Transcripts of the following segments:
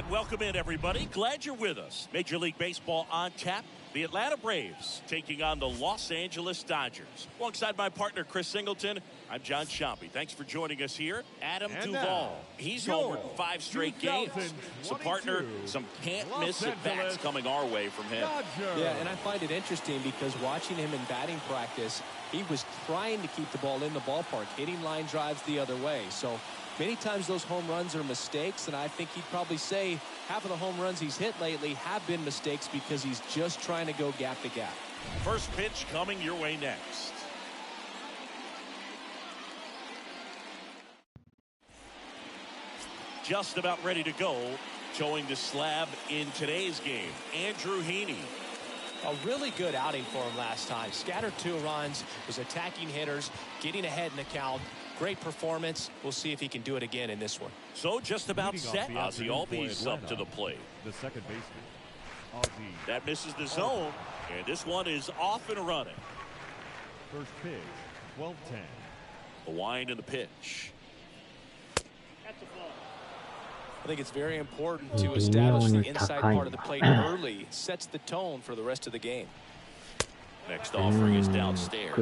And welcome in, everybody. Glad you're with us. Major League Baseball on tap. The Atlanta Braves taking on the Los Angeles Dodgers. Alongside my partner, Chris Singleton, I'm John Sciambi. Thanks for joining us here. Adam Duvall. He's homered in 5 straight games. So, partner, some can't-miss at-bats coming our way from him. Yeah, and I find it interesting because watching him in batting practice, he was trying to keep the ball in the ballpark, hitting line drives the other way. So, many times those home runs are mistakes, and I think he'd probably say half of the home runs he's hit lately have been mistakes because he's just trying to go gap to gap. First pitch coming your way next. Just about ready to go, towing the slab in today's game, Andrew Heaney. A really good outing for him last time. Scattered 2 runs, was attacking hitters, getting ahead in the count. Great performance. We'll see if he can do it again in this one. So just about set. Ozzie Albies up to the plate. The second baseman. Ozzie. That misses the zone, and this one is off and running. First pitch, 12-10. The wind and the pitch. I think it's very important to establish the inside part of the plate early. It sets the tone for the rest of the game. Next offering is downstairs.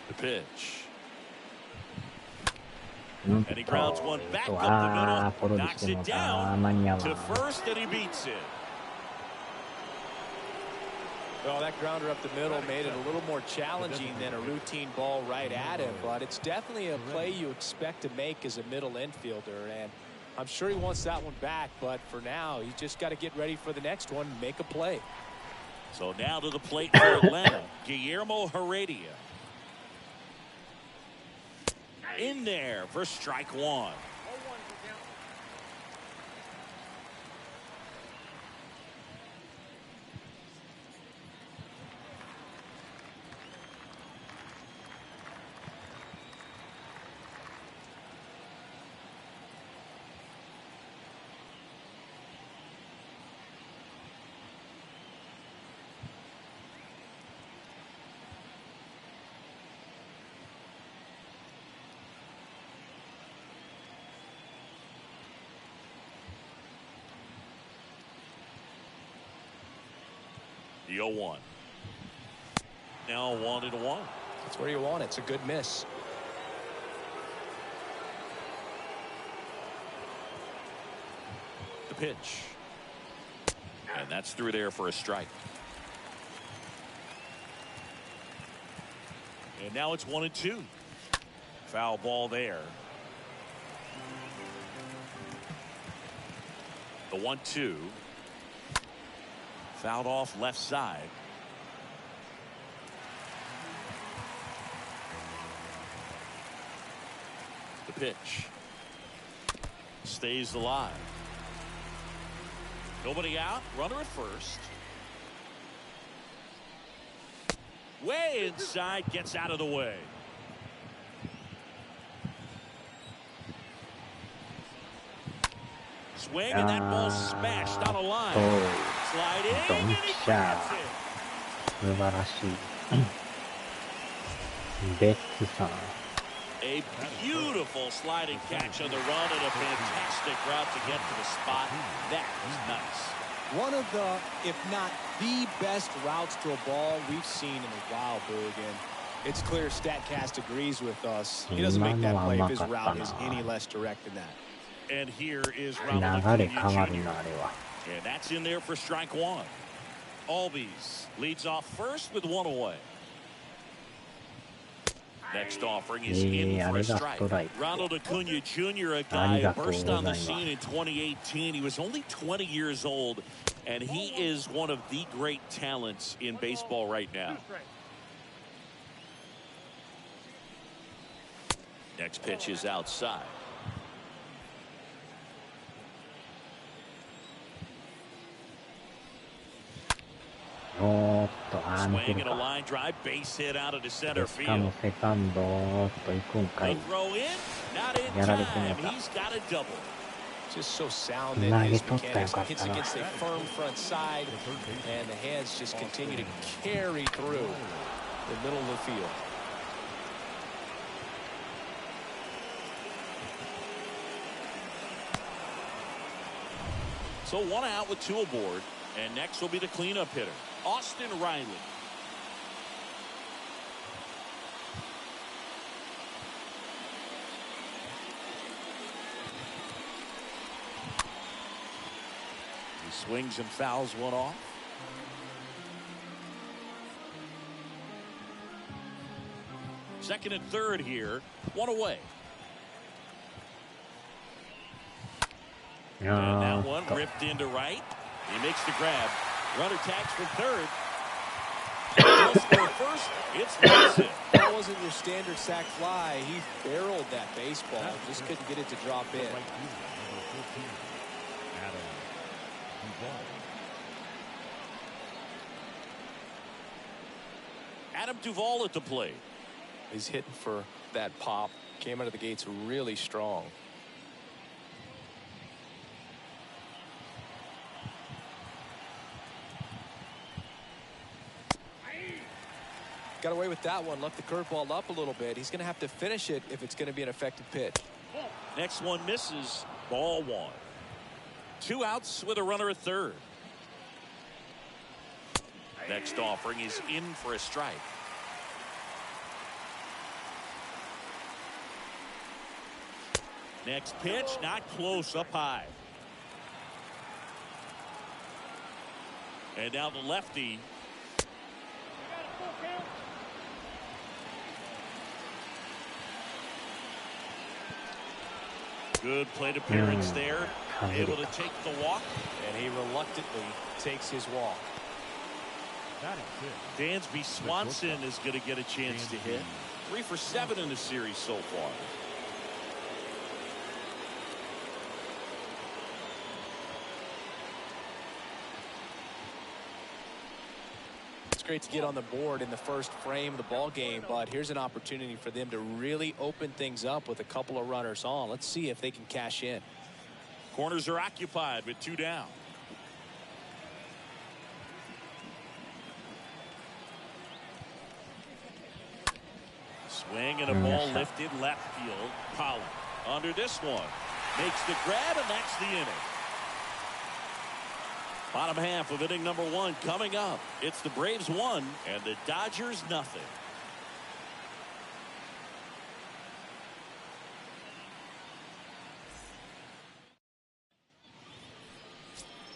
The pitch. And he grounds one back up the middle, knocks it down to first, and he beats it. Well, that grounder up the middle made it a little more challenging than a routine ball right at him, but it's definitely a play you expect to make as a middle infielder, and I'm sure he wants that one back, but for now, he's just got to get ready for the next one and make a play. So now to the plate for Atlanta, Guillermo Heredia. In there for strike 1. The 0-1. Now 1-1. That's where you want it. It's a good miss. The pitch. And that's through there for a strike. And now it's 1-2. Foul ball there. The 1-2. Fouled off left side. The pitch. Stays alive. Nobody out. Runner at first. Way inside. Gets out of the way. Swing, and that ball smashed on a line. Sliding, and he grabs it. A beautiful sliding catch on the run and a fantastic route to get to the spot. That was nice. One of the, if not the best routes to a ball we've seen in a while, Boog. It's clear StatCast agrees with us. He doesn't make that play if his route is any less direct than that. And here is Ronald Acuna Jr. And that's in there for strike 1. Albies leads off first with 1 away. Next offering is in for a strike. Ronald Acuna Jr., a guy who burst on the scene in 2018. He was only 20 years old, and he is one of the great talents in baseball right now. Next pitch is outside. Swing and a line drive, base hit out of the center field. The throw in, not in time. He's got a double. Just so sound in his mechanics. Hits against a firm front side, and the hands just continue to carry through the middle of the field. So one out with two aboard. And next will be the cleanup hitter, Austin Riley. He swings and fouls one off. Second and third here, one away. And that one ripped into right. He makes the grab. Runner tags from third. Goes for first. It's Watson. That wasn't your standard sac fly. He barreled that baseball. Just couldn't get it to drop in. Adam Duvall at the plate. He's hitting for that pop. Came out of the gates really strong. Got away with that one. Left the curveball up a little bit. He's going to have to finish it if it's going to be an effective pitch. Next one misses. Ball one. Two outs with a runner at third. Next offering is in for a strike. Next pitch, not close, up high. And now the lefty. Good plate appearance there. Able to take the walk. And he reluctantly takes his walk. Dansby Swanson is going to get a chance to hit. 3 for 7 in the series so far. It's great to get on the board in the first frame of the ball game, but here's an opportunity for them to really open things up with a couple of runners on. Let's see if they can cash in. Corners are occupied with 2 down. Swing and a ball lifted left field. Pollock under this one. Makes the grab, and that's the inning. Bottom half of inning number 1 coming up. It's the Braves 1 and the Dodgers nothing.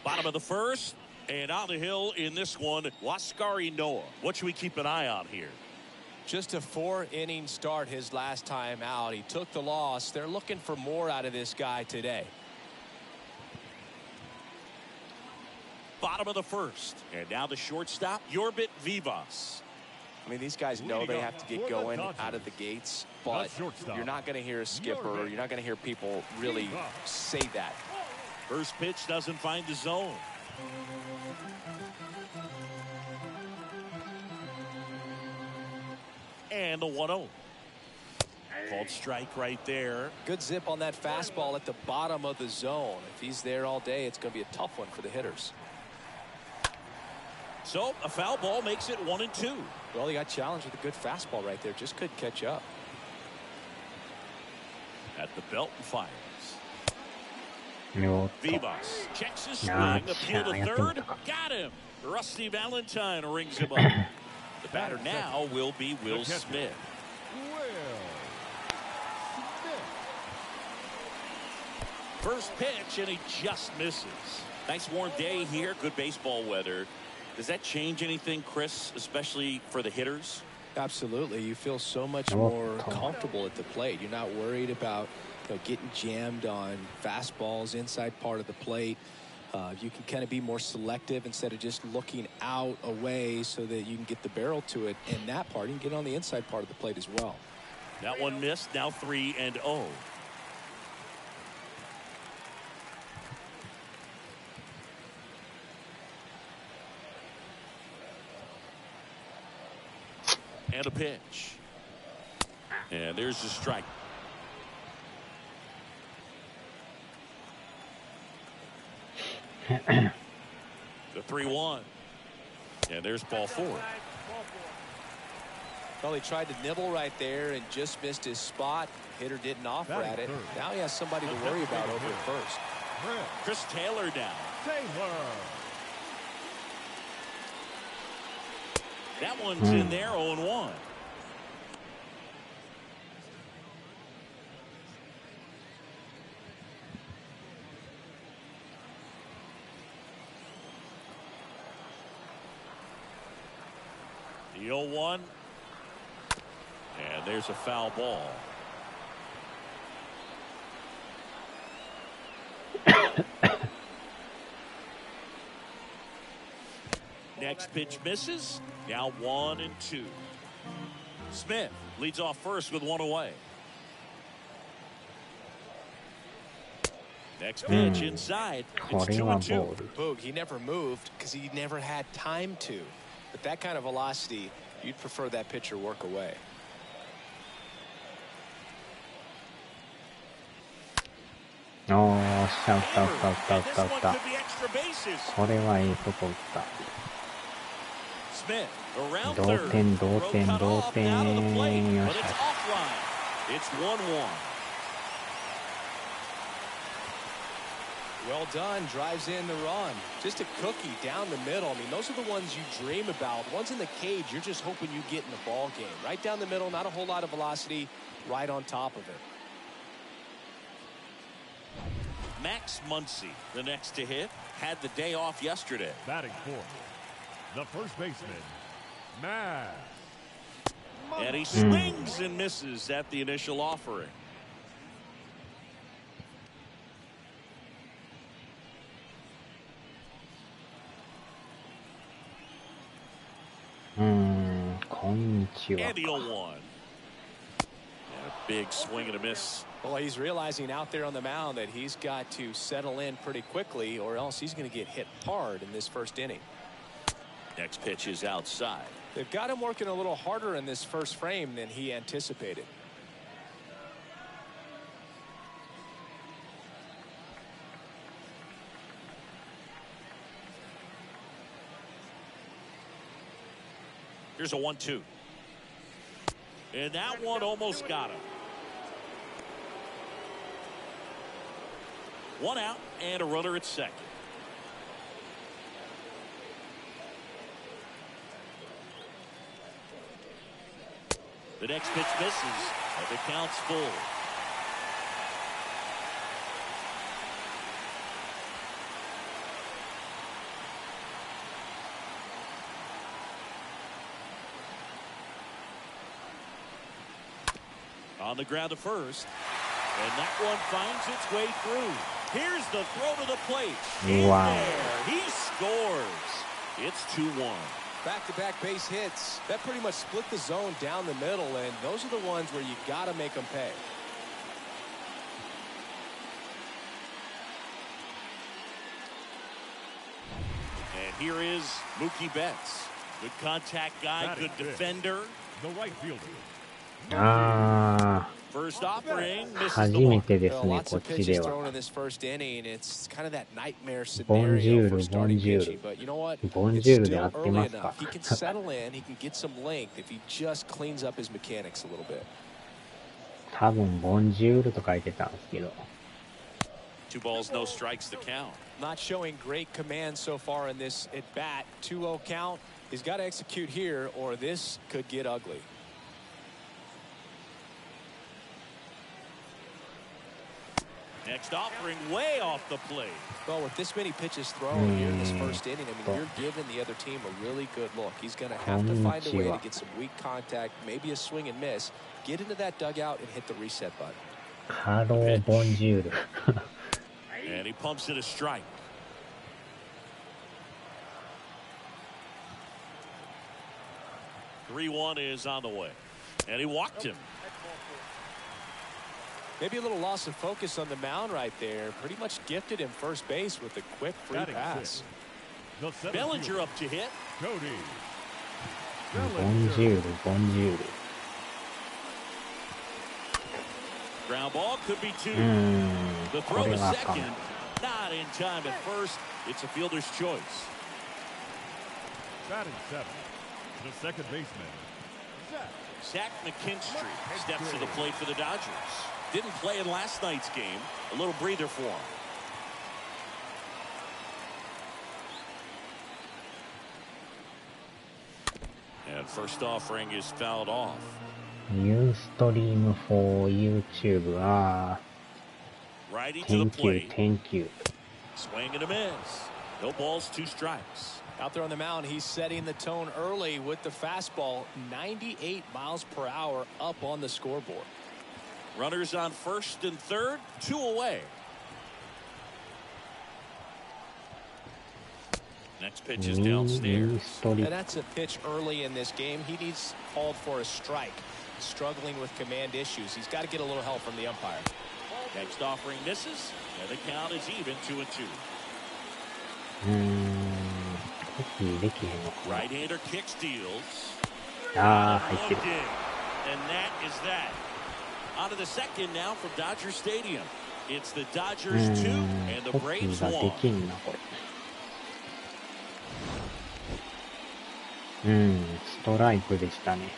Bottom of the first, and on the hill in this one, Waskari Noah. What should we keep an eye on here? Just a 4-inning start his last time out. He took the loss. They're looking for more out of this guy today. Bottom of the first, and now the shortstop, Yorbit Vivas. I mean, these guys know they have to get going out of the gates, but you're not going to hear a skipper. You're not going to hear people really say that. First pitch doesn't find the zone. And the 1-0. Called strike right there. Good zip on that fastball at the bottom of the zone. If he's there all day, it's going to be a tough one for the hitters. So a foul ball makes it 1-2. Well, he got challenged with a good fastball right there. Just couldn't catch up. At the belt and fires. 見事 Vivas checks his swing. あー Appeal to やってみ third. たか Got him. Rusty Valentine rings him up. The batter now will be Will Smith. First pitch, and he just misses. Nice warm day here. Good baseball weather. Does that change anything, Chris, especially for the hitters? Absolutely. You feel so much more comfortable at the plate. You're not worried about getting jammed on fastballs inside part of the plate. You can kind of be more selective instead of just looking out away so that you can get the barrel to it. And that part, you can get on the inside part of the plate as well. That one missed. Now 3-0. And a pitch. And there's the strike. The 3-1. And there's ball 4. Well, he tried to nibble right there and just missed his spot. Hitter didn't offer at it. Now he has somebody to worry about over at first. Chris Taylor down. Taylor. That one's in there, 0-1. The 0-1. And there's a foul ball. Next pitch misses. Now 1-2. Smith leads off first with one away. Next pitch inside. It's 2-2. Boog, he never moved because he never had time to. But that kind of velocity, you'd prefer that pitcher work away. Oh, 打った。これはいいとこ打った。同点。よっしゃ。Well done, drives in the run. Just a cookie down the middle. I mean, those are the ones you dream about. Ones in the cage, you're just hoping you get in the ball game. Right down the middle, not a whole lot of velocity, right on top of it. Max Muncy, the next to hit, had the day off yesterday. Batting fourth, the first baseman, Max. And he swings and misses at the initial offering. And the 0-1. And a big swing and a miss. Well, he's realizing out there on the mound that he's got to settle in pretty quickly or else he's going to get hit hard in this first inning. Next pitch is outside. They've got him working a little harder in this first frame than he anticipated. Here's a 1-2. And that one almost got him. One out and a runner at second. The next pitch misses, and the count's full. On the ground to first, and that one finds its way through. Here's the throw to the plate. Wow. There, he scores. It's 2-1. Back-to-back base hits. That pretty much split the zone down the middle, and those are the ones where you got to make them pay. And here is Mookie Betts. Good contact guy, good defender. The right fielder. First offering, misses the 初め mark. てですね、 Lots こ of っちで pitches は。 thrown in this first inning. It's kind of that nightmare ボンジュ scenario ー for ル、ボン starting ジュー pitching. ル。 But you know what? ボン It's ジュールで still 合って early ますか enough. He can settle in. He can get some length if he just cleans up his mechanics a little bit. 多分、ボンジュールと書いてたんですけど。 2 balls, no strikes to count. Not showing great command so far in this at bat. 2-0 count. He's got to execute here or this could get ugly. Next offering way off the plate. Well, with this many pitches thrown here in this first inning, I mean, you're giving the other team a really good look. He's going to have to find a way to get some weak contact, maybe a swing and miss, get into that dugout and hit the reset button. ハロー、ボンジュール。 And he pumps it a strike. (3-1) is on the way. And he walked him. Maybe a little loss of focus on the mound right there. Pretty much gifted him first base with a quick free pass. Bellinger up to hit. Cody. ボンジュール、ボンジュール。 Ground ball could be 2. The throw to second. Not in time at first. It's a fielder's choice. Batting 7. The second baseman, Zach McKinstry steps to the plate for the Dodgers. Didn't play in last night's game. A little breather for him. And first offering is fouled off. Ustream for YouTube. Righty to the plate. Thank you. Swing and a miss. No balls, 2 strikes. Out there on the mound, he's setting the tone early with the fastball. 98 miles per hour up on the scoreboard. Runners on first and third, 2 away. Next pitch is downstairs. And that's a pitch early in this game. He needs called for a strike. Struggling with command issues. He's got to get a little help from the umpire. Next offering misses, and the count is even 2-2. Right-hander kick steals. And that is that. On to the second now from Dodger Stadium. It's the Dodgers 2 and the Braves 1. ストライクでしたね。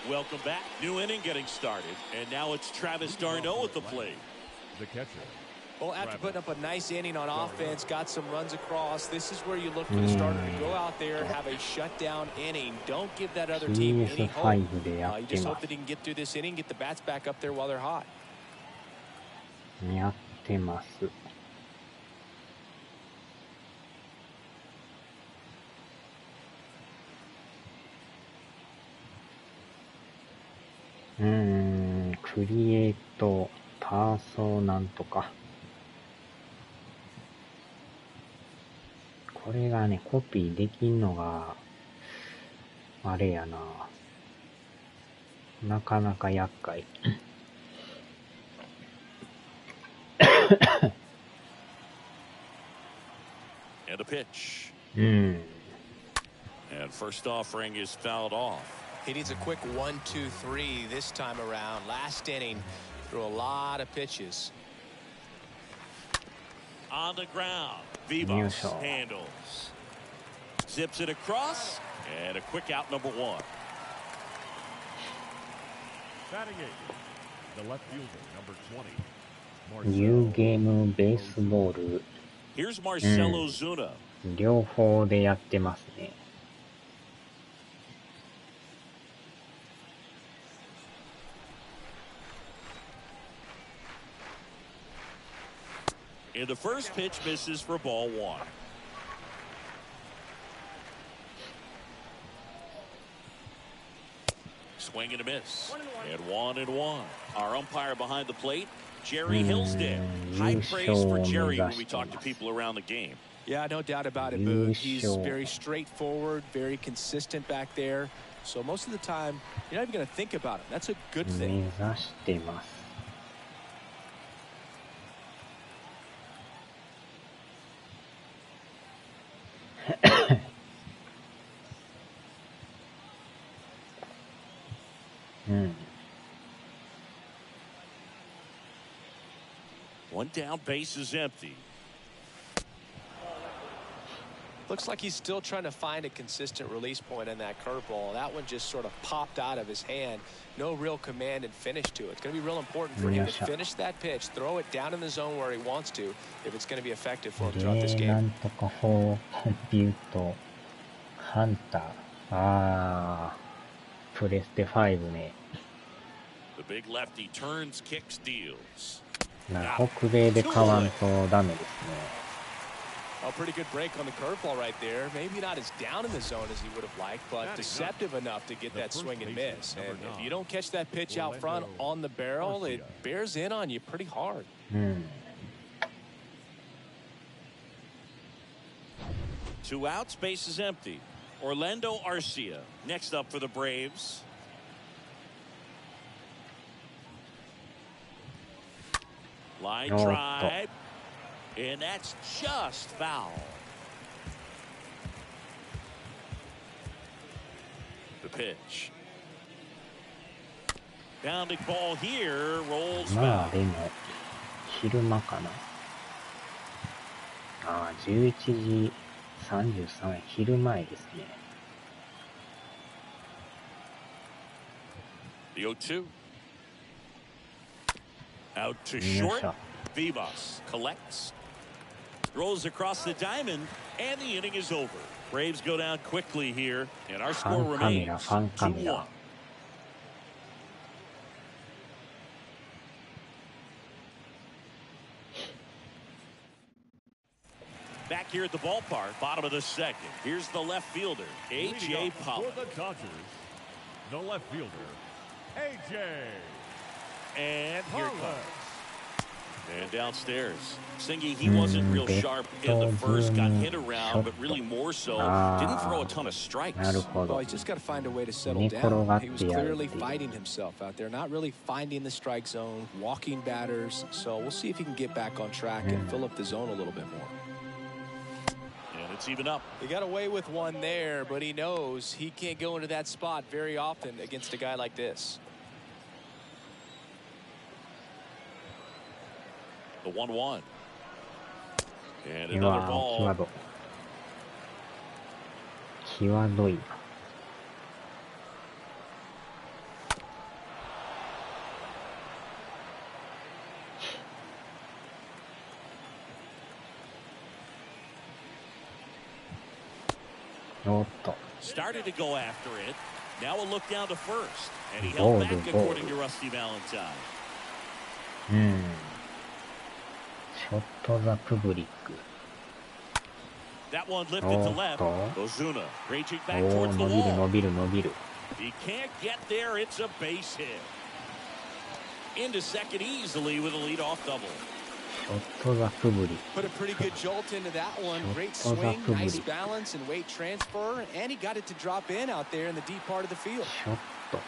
Welcome back. New inning getting started. And now it's Travis d'Arnaud at the plate. The catcher. Well, after putting up a nice inning on offense, got some runs across, this is where you look for the starter to go out there, have a shutdown inning. Don't give that other team any hope. You just hope that he can get through this inning, get the bats back up there while they're hot. やってます。クリエイトパーソなんとか。これがね、コピーできんのが、あれやな。なかなか厄介。And a pitch. And first offering is fouled off. He needs a quick 1-2-3 this time around. Last inning, threw a lot of pitches. On the ground, Vivas handles. Zips it across, and a quick out, number 1. Batting eighth, the left fielder, number 20. ニューゲームベースボール。Here's Marcelo Zuna. 両方でやってますね。And the first pitch misses for ball 1. Swing and a miss. And 1-1. Our umpire behind the plate, Jerry Hillsdale. High praise for Jerry when we talk to people around the game. Yeah, no doubt about it, Boo. He's very straightforward, very consistent back there. So most of the time, you're not even going to think about him. That's a good thing. 目指してます。One down, base is empty. Looks like he's still trying to find a consistent release point in that curveball. That one just sort of popped out of his hand. No real command and finish to it. It's going to be real important for him to finish that pitch, throw it down in the zone where he wants to, if it's going to be effective for him throughout this game. なんとかフォーコンピュートハンター。プレステ5ね。The big lefty turns, kicks, deals. 北米で買わんとダメですね。A pretty good break on the curveball right there. Maybe not as down in the zone as he would have liked, but deceptive enough to get that swing and miss. And if you don't catch that pitch out front on the barrel, it bears in on you pretty hard. 2 outs, base is empty. Orlando Arcia next up for the Braves. Line drive. And that's just foul. The pitch. Bounding ball here, rolls foul. まあでも昼間かな。11時33昼前ですね。The 0-2. Out to よい short. しょ。 Vivas collects. Throws across the diamond. And the inning is over. Braves go down quickly here. And our フ score ァンカメ remains ラ、ファンカメ 2-1. ラ。Back here at the ballpark, bottom of the second. Here's the left fielder, A.J. Leading off Pollock. for the Dodgers, the left fielder, A.J. And here it Pollock. comes. And downstairs. Singy, he wasn't real sharp in the first, got hit around, but really more so, didn't throw a ton of strikes. なるほ Well, ど。 he's just got to find a way to settle 寝転が down. って He was やる clearly っていう。 fighting himself out there, not really finding the strike zone, walking batters. So we'll see if he can get back on track and fill up the zone a little bit more. And it's even up. He got away with one there, but he knows he can't go into that spot very often against a guy like this. The 1-1. And う another わー、際 ball. ど。際どいな。おっと。 Started to go after it. Now a look down to first. And he Ball held back to ball. according to Rusty Valentine. うん。ショットザプブリック。 That one lifted to Oh, left. oh. Ozuna reaching back おー、 towards the 伸びる wall. 伸びる伸びる。 He can't get there. It's a base hit. Into second easily with a leadoff double. ショットザプブリッ Put a pretty good jolt into that one. Great swing, nice balance and weight transfer, and he got it to drop in out there in the deep part of the field. ク。ショット。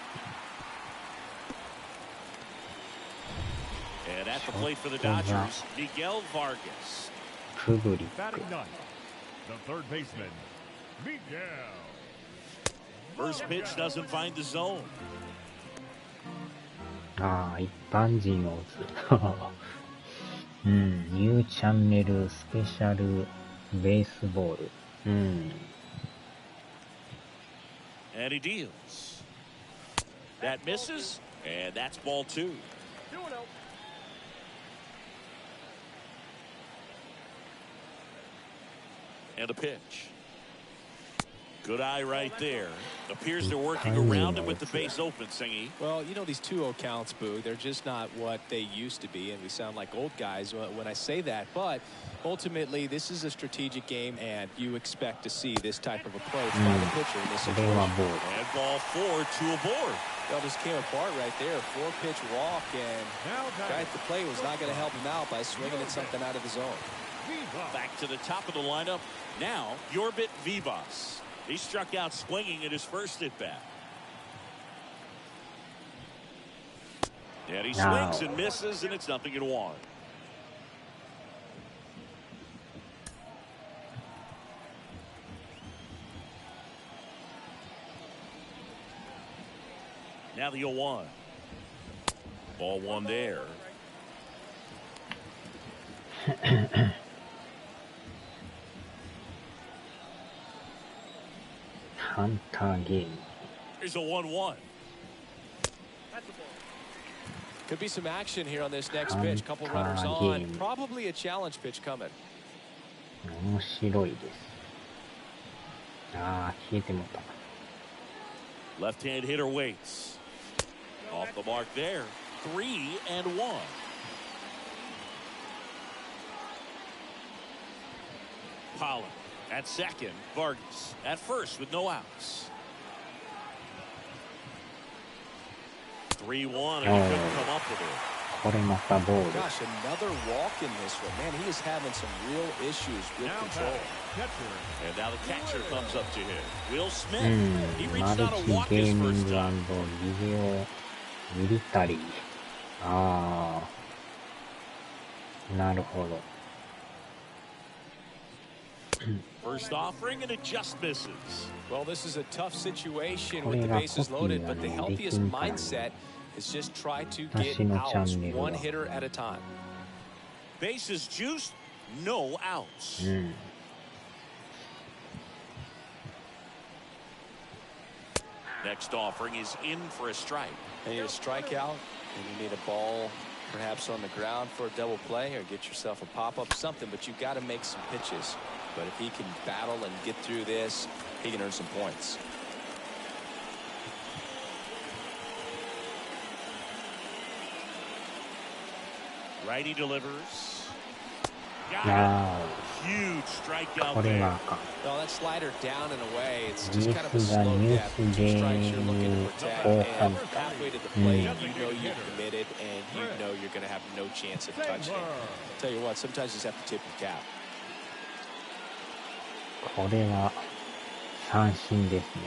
And at the plate for the Dodgers, Miguel Vargas. プブリッ Batting ク。 ninth, the third baseman, Miguel. First pitch doesn't find the zone. ああ、一般人を打つ。うん、ニューチャンネルスペシャルベースボール。うん。 And he deals. That misses, and that's ball 2. And a pitch. Good eye right there. Appears they're working around it with the base open, Singy. Well, you know, these 2-0 counts, Boo, they're just not what they used to be, and we sound like old guys when I say that. But ultimately, this is a strategic game, and you expect to see this type of approach by the pitcher in this これは situation. ボール。 And ball 4 to a board. Well, just came apart right there. 4-pitch walk, and Now guy at the plate was not going to help him out by swinging at something out of the zone. Back to the top of the lineup. Now, Yorbit Vivas. He struck out swinging at his first at-bat. And he swings and misses, and it's 0-1. Now the 0-1. Ball 1 there. ハンターゲーム。 Here's a 1-1. Could be some action here on this next pitch. Couple runners on. Probably a challenge pitch coming. 面白いです。ああ、消えてもた。 Left-hand hitter waits. Off the mark there. 3-1. Pollock at second. Vargas at first with no outs. 3-1, and he couldn't come up with it. これまたボール。 Gosh, another walk in this one. Man, he is having some real issues with Now control. catcher. And now the catcher comes up to him. Will う Smith. ん、 He マ reached ル out a チ walk ゲー his ミ first ング time. ビデオミリタリー。ああ、なるほど。 First offering, and it just misses. Well, this is a tough situation こ with れ the が bases コピー loaded, が but the ね、でき healthiest んからね。 mindset is just try to get 私のチャ outs ンネルは。 one hitter at a time. Bases juiced, no outs. うん。 Next offering is in for a strike. And you need a strikeout, and you need a ball perhaps on the ground for a double play or get yourself a pop-up, something, but you've got to make some pitches. But if he can battle and get through this, he can earn some points. Righty delivers. Wow. Huge strikeout これ there. はあかん。 Well, that slider down and away. It's ニ just ュ kind ー of a スが slow ニュー gap. ス Two で strikes you're looking to protect, 後 and 半。 halfway to the plate, you know you're committed, and you know you're going to have no chance of touching it. Tell you what, sometimes you just have to tip your cap. これは三振ですね。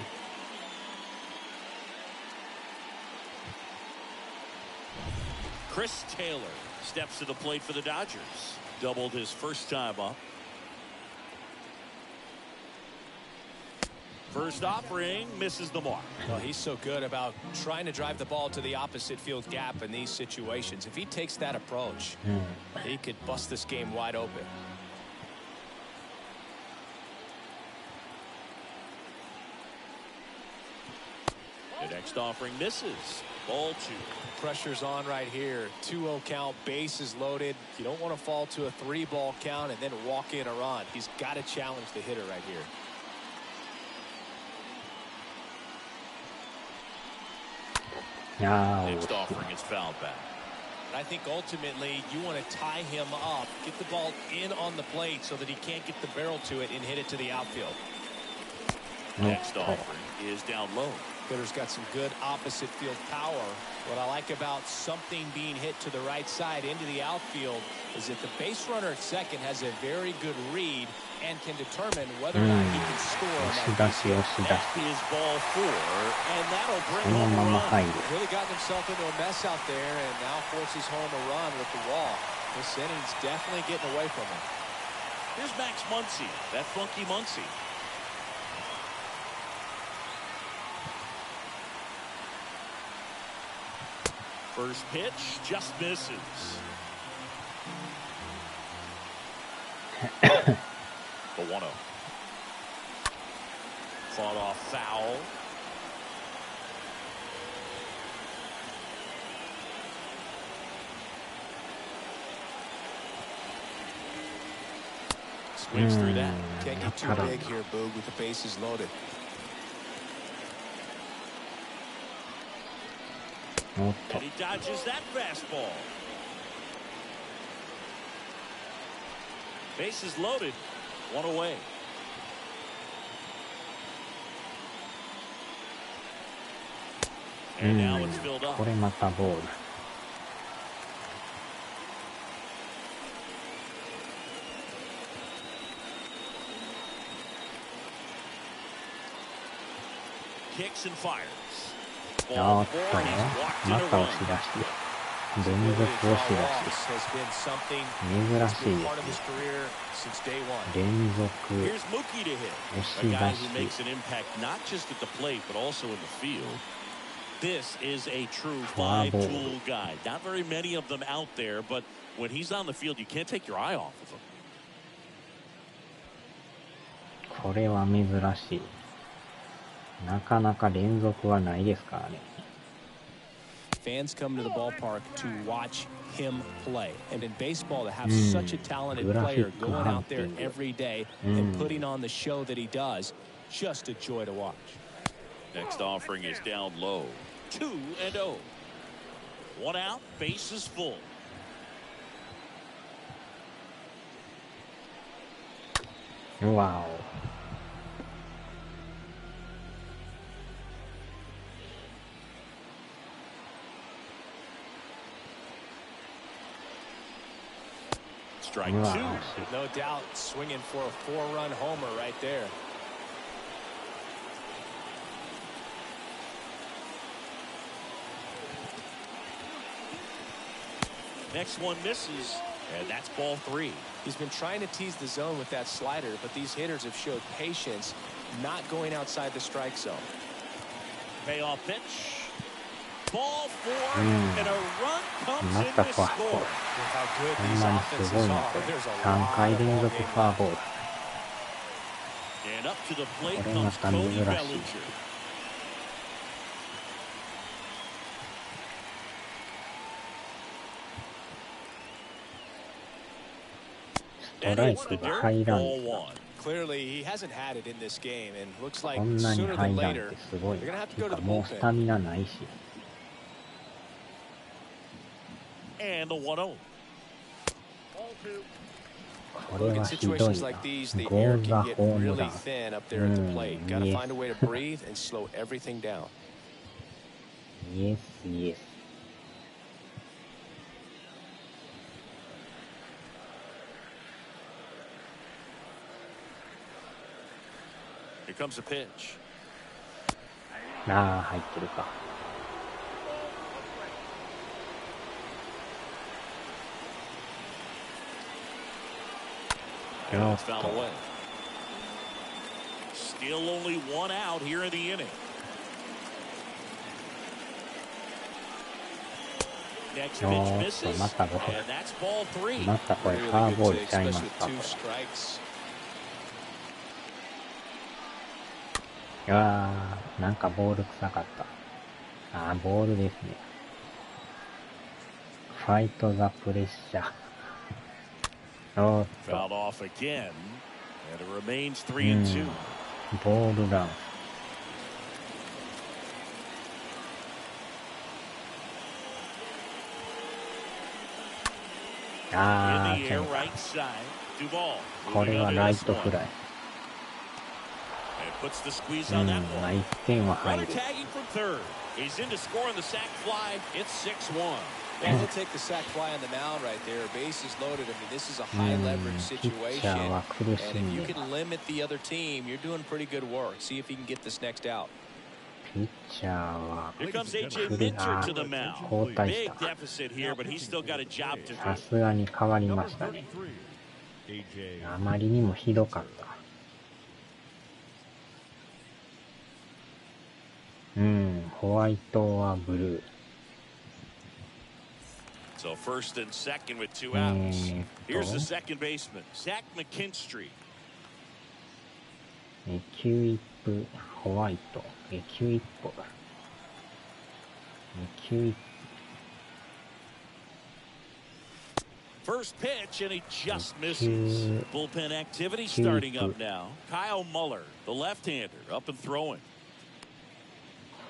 Chris Taylor steps to the plate for the Dodgers. Doubled his first time up. First offering misses the mark. Well, he's so good about trying to drive the ball to the opposite field gap in these situations. If he takes that approach, he could bust this game wide open. The next offering misses. Ball 2. Pressure's on right here. 2-0 count, bases loaded. You don't want to fall to a 3-ball count and then walk in a run. He's got to challenge the hitter right here. Next offering is fouled back. I think ultimately you want to tie him up, get the ball in on the plate so that he can't get the barrel to it and hit it to the outfield. Next offering is down low. Hitter's got some good opposite field power. What I like about something being hit to the right side into the outfield is that the base runner at second has a very good read and can determine whether or not he can score on that base hit. That is ball 4, and that'll bring home a run. Really gotten himself into a mess out there and now forces home a run with the walk. This inning's definitely getting away from him. Here's Max Muncy, that funky Muncy. First pitch just misses. The 1-0. Fought off foul. Swings through that. Can't get too big here, Boog, with the bases loaded. And he dodges that fastball. Bases loaded. 1 away. And now it's filled up. これまたボール。Kicks and fires. おっとね、また押し出し。連続押し出し。珍しいですね。連続押し出し。 Not just at the plate, but also in the field. This is a true five-tool guy. Not very many of them out there, but when he's on the field, you can't take your eye off of him. これは珍しい。なかなか連続はないですからね。Fans come to the ballpark to watch him play. And in baseball, to have such a talented player going out there every day and putting on the show that he does, just a joy to watch. Next offering is down low. 2-0. 1 out, bases full. Wow. Strike 2. No doubt swinging for a 4-run homer right there. Next one misses, and that's ball 3. He's been trying to tease the zone with that slider, but these hitters have showed patience, not going outside the strike zone. Payoff pitch. Ball 4, and a run comes in to score. With how good these offenses are, there's a lot of ball game. And up to the plate comes Cody Bellinger. トライクが入らんですか。 Clearly, he hasn't had it in this game, and looks like こんなに sooner 入 than らんっ later, てすごい they're gonna な。 have て to いう go か to the もうスタ bullpen. ミナないし。 And a 1-0. これ Look は at ひどい situations な。 like these, the ゴ air ーザ can get ホーム really ラン。 thin up there at the plate. Got to Yes. find a way to breathe and slow everything down. イエスイエス。 Here comes a pitch. ああ、入ってるか。 And it's fouled away. Still only one out here in the inning. Next pitch misses, and that's ball 3. またこれファーボールちゃいますか。 いやー、なんかボール臭かった。ああ、ボールですね。ファイトザプレッシャー。おーっと。Fouled off again, and it remains 3-2. ボールダウン。ああ、センター。これはライトフライ。まあ1点は入る。 He's in to score on the sac fly. It's 6-1. Well, he'll take the sac fly on the mound right there. Bases loaded. I mean, this is a high leverage situation. And if you can limit the other team, you're doing pretty good work. See if he can get this next out. ピッチャーは Here comes AJ Minter to the mound. 交代し Big た。 deficit here, but he's still got a job to さ do. すがに変わりましたね。あまりにもひどかった。ホワイトはブルー。 So first and second with 2 outs. Here's the second baseman, Zach McKinstry. キューイップ、ホワイト。キューイップ。キューイップ。 First pitch, and he just misses. Bullpen activity starting up now. Kyle Muller, the left-hander, up and throwing.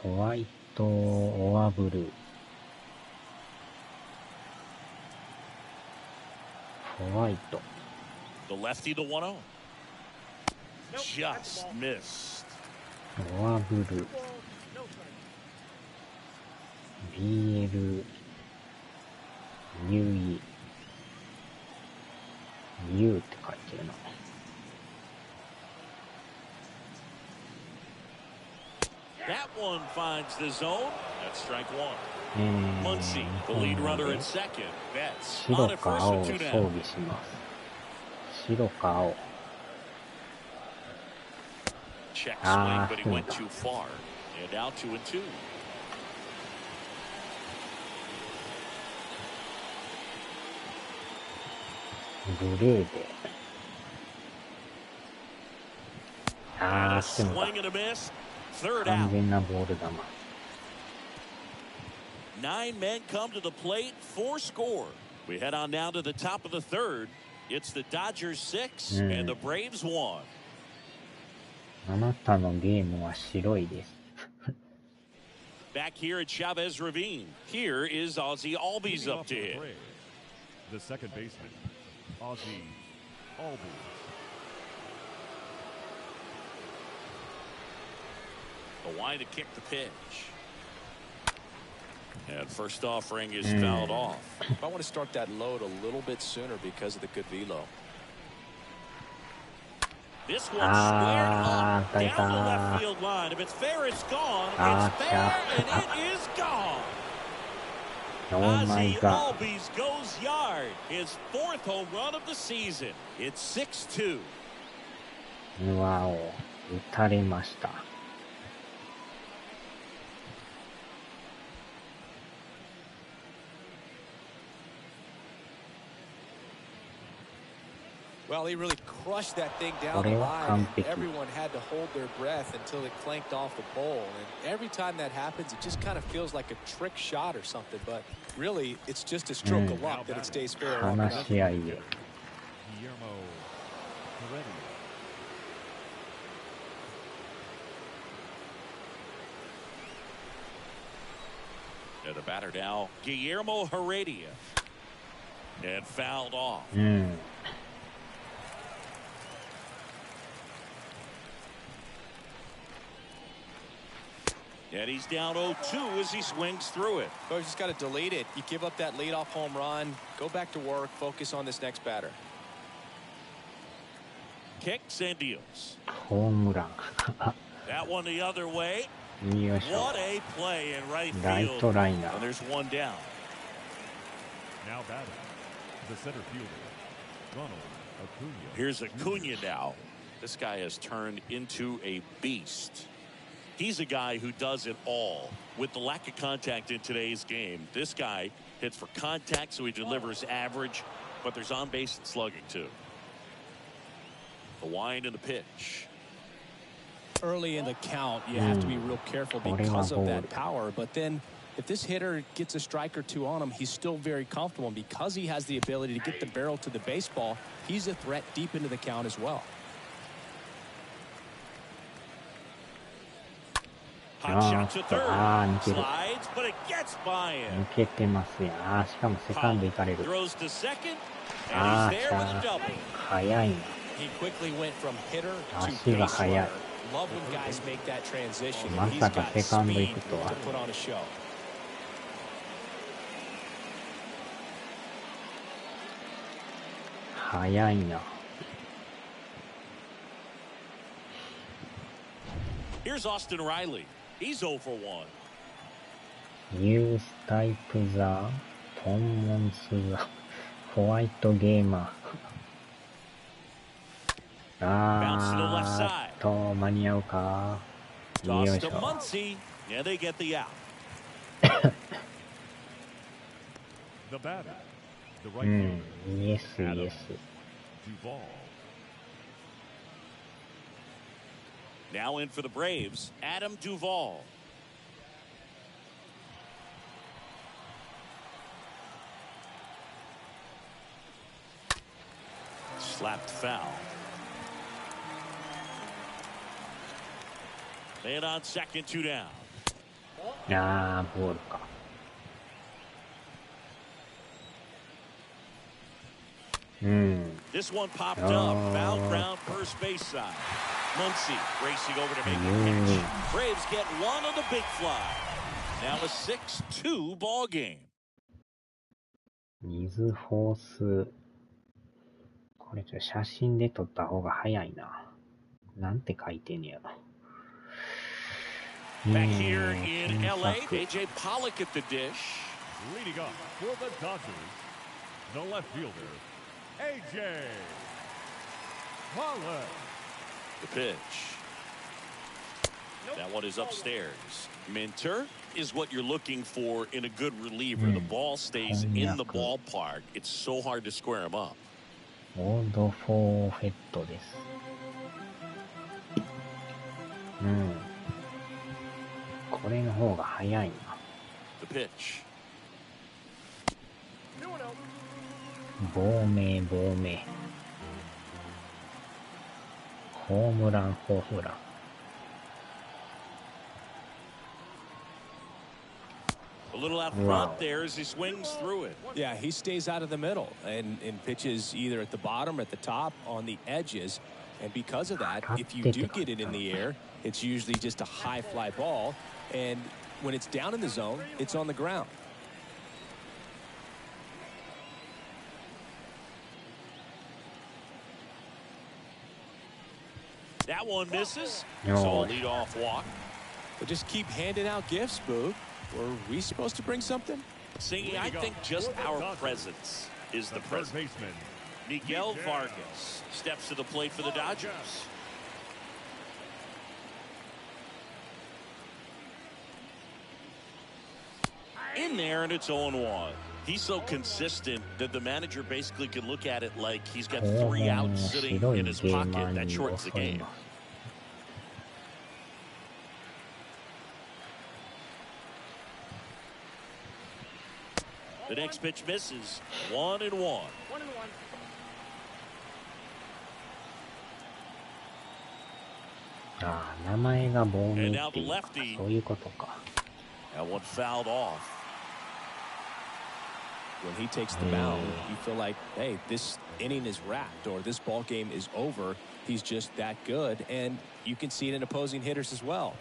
ホワイト、オアブルー。ホワイト。 The lefty to 1-0. Just missed. オアブルー。BL、UE。U って書いてるな。 That one finds the zone. That's strike 1. Muncy, the lead runner at second. Betts on 白 at か first 青を with 2装 down. 備します。白か青。 Check swing, but he went too far. And out 2-2. ブルーで。ああ、してもか。 Swing and a miss. Third 完 out. 全なボール球。 9 men come to the plate, 4 score. We head on down to the top of the third. It's the Dodgers 6 and the Braves 1. あなたのゲームは白いです。 Back here at Chavez Ravine. Here is Ozzie Albies up to hit. The second baseman, Ozzie Albies. The line to kick the pitch. And first offering is fouled off. I want to start that load a little bit sooner because of the good velo. This one squared up down the left field line. If it's fair, it's gone. It's fair, and it is gone. Ozzie Albies goes yard. His 4th home run of the season. It's 6-2. わお、打たれました。Well, he really crushed that thing down the line. Everyone had to hold their breath until it clanked off the pole. And every time that happens, it just kind of feels like a trick shot or something. But really, it's just a stroke of luck that it stays fair. 話し合いよ。And the batter now, Guillermo Heredia. And fouled off. And he's down 0-2 as he swings through it. So you just got to delete it. You give up that leadoff home run, go back to work, focus on this next batter. Kicks and deals. ホームラン。 That one the other way. よいしょ。 What a play in right ライ field. トライナ And ー。 there's one down. Now batting, the center fielder, Ronald Acuna. Here's Acuna now. This guy has turned into a beast. He's a guy who does it all. With the lack of contact in today's game, this guy hits for contact, so he delivers average, but there's on base and slugging too. The wind and the pitch. Early in the count, you have to be real careful because of that power. But then if this hitter gets a strike or two on him, he's still very comfortable. And because he has the ability to get the barrel to the baseball, he's a threat deep into the count as well. Hot shot to third. Slides, but it gets by him. 抜けてますやん。しかもセカンド行かれる。 Throws to second, and he's there with a double. 早いな。 He quickly went from hitter to 足が base 速い。 runner. Love when guys make that transition. ま He's さか got セカンド speed 行くと to は。 put on a show. 早いな。 Here's Austin Riley. He's 0 for 1. ニュースタイプザ、ポンモンスザ、ホワイトゲーマー。間に合うか。よいしょ。Yeah, they get the out. The batter, the right fielder, イエス、イエス。 Duvall. Now in for the Braves, Adam Duvall. Slapped foul. Man on second, 2 down. ボールか。This one popped up. Foul ground, first base side. Muncy racing over to make the catch. Braves get one on the big fly. Now a 6-2 ball game. 水ホース。これ写真で撮った方が早いな。なんて書いてんやろ。Back here in LA, AJ Pollock at the dish. Leading up for the Dodgers, the left fielder, AJ Pollock. The pitch. That one is upstairs. Minter is what you're looking for in a good reliever. The ball stays in the ballpark. It's so hard to square him up. オードフォーヘッドです。これの方が早いな。The pitch. 亡命。ホームラン。A little out front there as he swings through it. Yeah, he stays out of the middle and pitches either at the bottom or at the top on the edges. And because of that, if you do get it in the air, it's usually just a high fly ball. And when it's down in the zone, it's on the ground. That one misses. So a leadoff walk. But just keep handing out gifts, Boo. Were we supposed to bring something? Singing, I think just our presence is the presence. Miguel Vargas steps to the plate for the Dodgers. In there, and it's 0-1. He's so consistent that the manager basically can look at it like he's got 3 outs sitting in his pocket. That shortens the game. The next pitch misses. 1-1. Ah, 名前が亡命っていうか、そういうことか。That one fouled off. when he takes the mound, you feel like, hey, this inning is wrapped or this ball game is over. He's just that good, and you can see it in opposing hitters as well.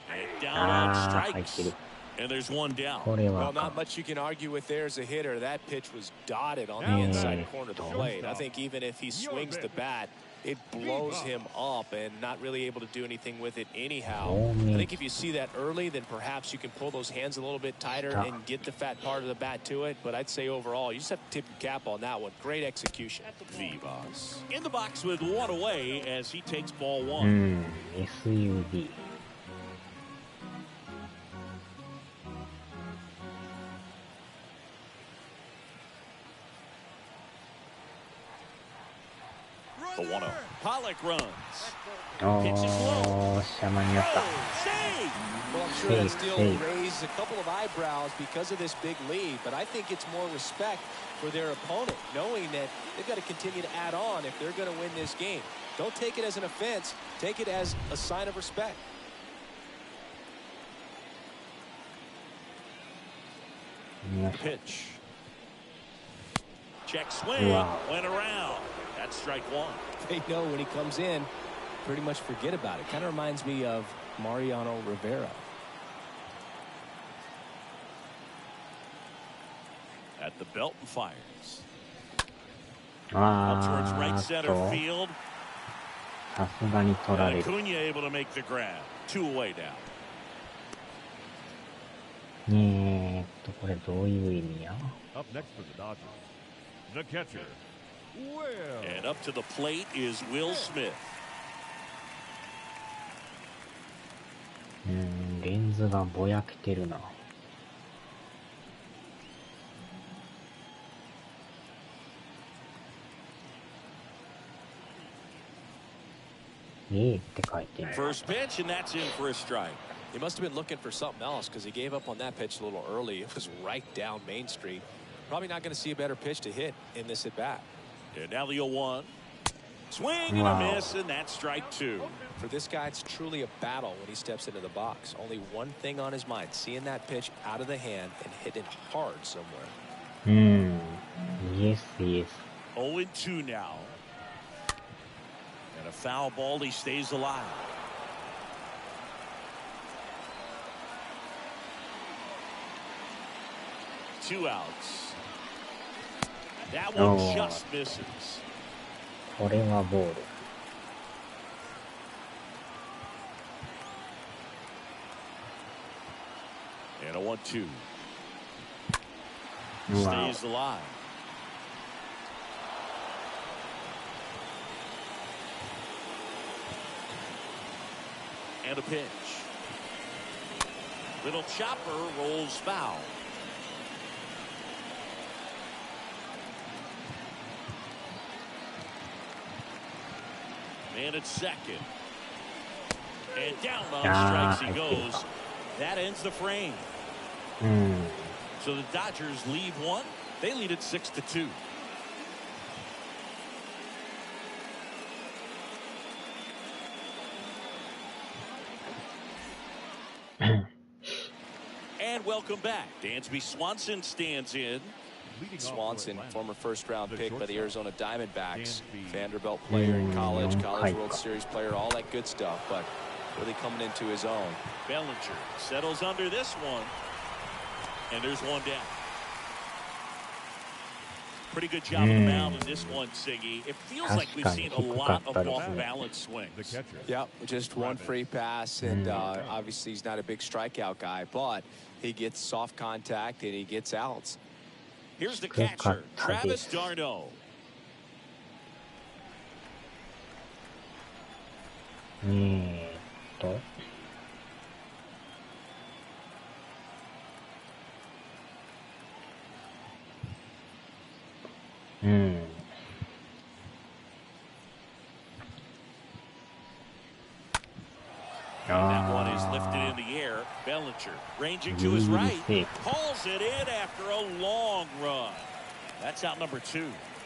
And down on strikes. And there's one down. Well, not much you can argue with there as a hitter. That pitch was dotted on the inside corner of the plate. I think even if he swings the bat, it blows him up and not really able to do anything with it anyhow. I think if you see that early, then perhaps you can pull those hands a little bit tighter and get the fat part of the bat to it. But I'd say overall, you just have to tip your cap on that one. Great execution. Vivas in the box with one away as he takes ball one. SUV. The 1-0. Pollock runs. Oh, Shamaniata. Well, I'm sure that still raised a couple of eyebrows because of this big lead, but I think it's more respect for their opponent, knowing that they've got to continue to add on if they're going to win this game. Don't take it as an offense. Take it as a sign of respect. Pitch. Check swing. Went around. That's strike one. They know when he comes in, pretty much forget about it. Kind of reminds me of Mariano Rivera. At the belt and fires. Up towards right center field. Acuna able to make the grab. 2 away now. これどういう意味や? Up next for the Dodgers, the catcher, Will. And up to the plate is Will Smith. レンズがぼやけてるな。って書いてる。 First pitch, and that's in for a strike. He must have been looking for something else because he gave up on that pitch a little early. It was right down Main Street. Probably not going to see a better pitch to hit in this at bat. And now the 0-1. Swing and a miss, and that's strike 2. For this guy, it's truly a battle when he steps into the box. Only one thing on his mind, seeing that pitch out of the hand and hitting it hard somewhere. Yes. 0-2 now. And a foul ball, he stays alive. Two outs. That one just misses. これはボール。And a 1-2. Stays alive. And a pitch. Little chopper rolls foul. And it's second. And down on strikes he goes. That ends the frame. So the Dodgers lead one. They lead it 6-2. And welcome back. Dansby Swanson stands in. Swanson, former first-round pick by the Arizona Diamondbacks, Vanderbilt player in college, College World Series player, all that good stuff, but really coming into his own. Bellinger settles under this one, and there's one down. Pretty good job on the mound in this one, Siggy. It feels like we've seen a lot of off-balance swings. Yeah, just one free pass, and obviously he's not a big strikeout guy, but he gets soft contact and he gets outs. Here's the catcher, Travis d'Arnaud. That one is lifted in the air. Bellinger ranging to his right. Pulls it in after a long run. That's out number 2.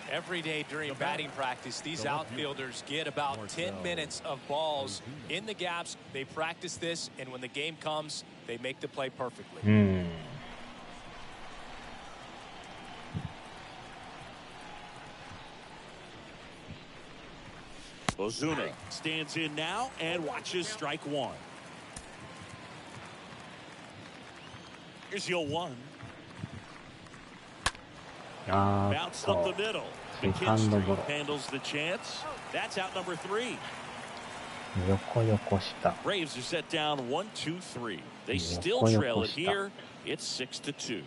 Every day during batting practice, these outfielders get about 10 minutes of balls in the gaps. They practice this, and when the game comes, they make the play perfectly. Ozuna stands in now and watches strike one. Here's your one. Bounced up the middle. McKinstry handles the chance. That's out number 3. Braves are set down 1-2-3. They still trail it here. It's 6-2.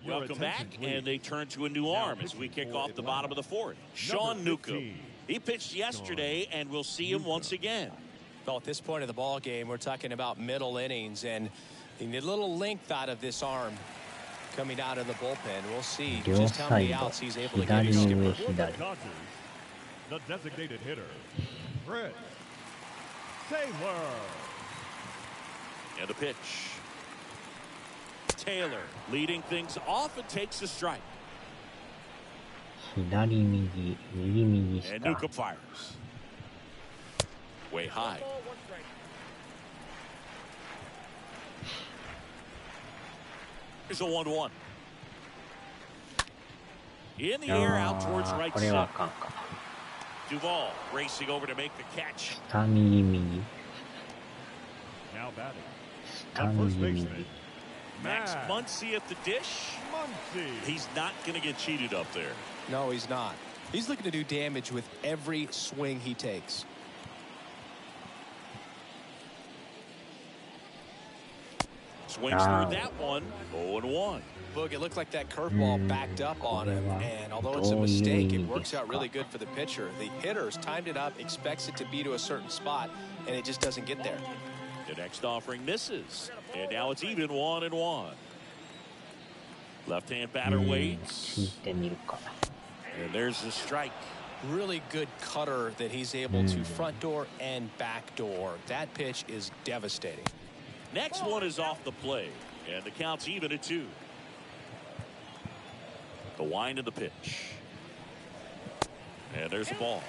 Welcome back, and they turn to a new arm as we kick off the bottom of the 4th. Sean Newcomb. He pitched yesterday, and we'll see him once again. Well, at this point of the ball game, we're talking about middle innings, and they need a little length out of this arm coming out of the bullpen. We'll see just how many outs he's able to get his skipper. The designated hitter, Chris Taylor. And a pitch. Taylor leading things off and takes a strike. And Newcomb fires. Way high. Here's a 1-1. In the air, out towards right center. Duvall racing over to make the catch. Now batting. First baseman, Max Muncy at the dish. He's not going to get cheated up there. No, he's not. He's looking to do damage with every swing he takes. Swings through that one. 0-1. Look, it looked like that curveball backed up on him, and although it's a mistake, it works out really good for the pitcher. The hitter's timed it up, expects it to be to a certain spot, and it just doesn't get there. The next offering misses, and now it's even 1-1. Left-hand batter waits, and there's the strike. Really good cutter that he's able to front door and back door. That pitch is devastating. Next one is off the plate, and the count's even at 2. The wind of the pitch. And there's the ball.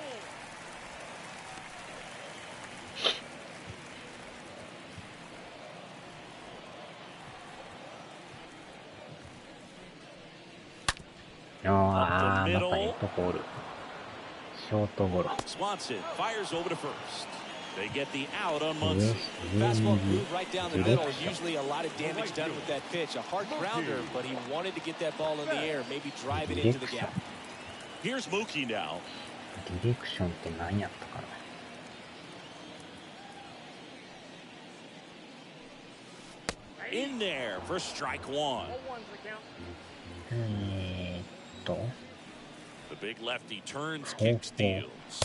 Up the middle. Swanson fires over to first. They get the out on Muncy. Fastball moved right down the middle. Usually a lot of damage done with that pitch. A hard grounder, but he wanted to get that ball in the air, maybe drive it into the gap. Here's Mookie now. In there for strike one. The big lefty turns, kick, steals.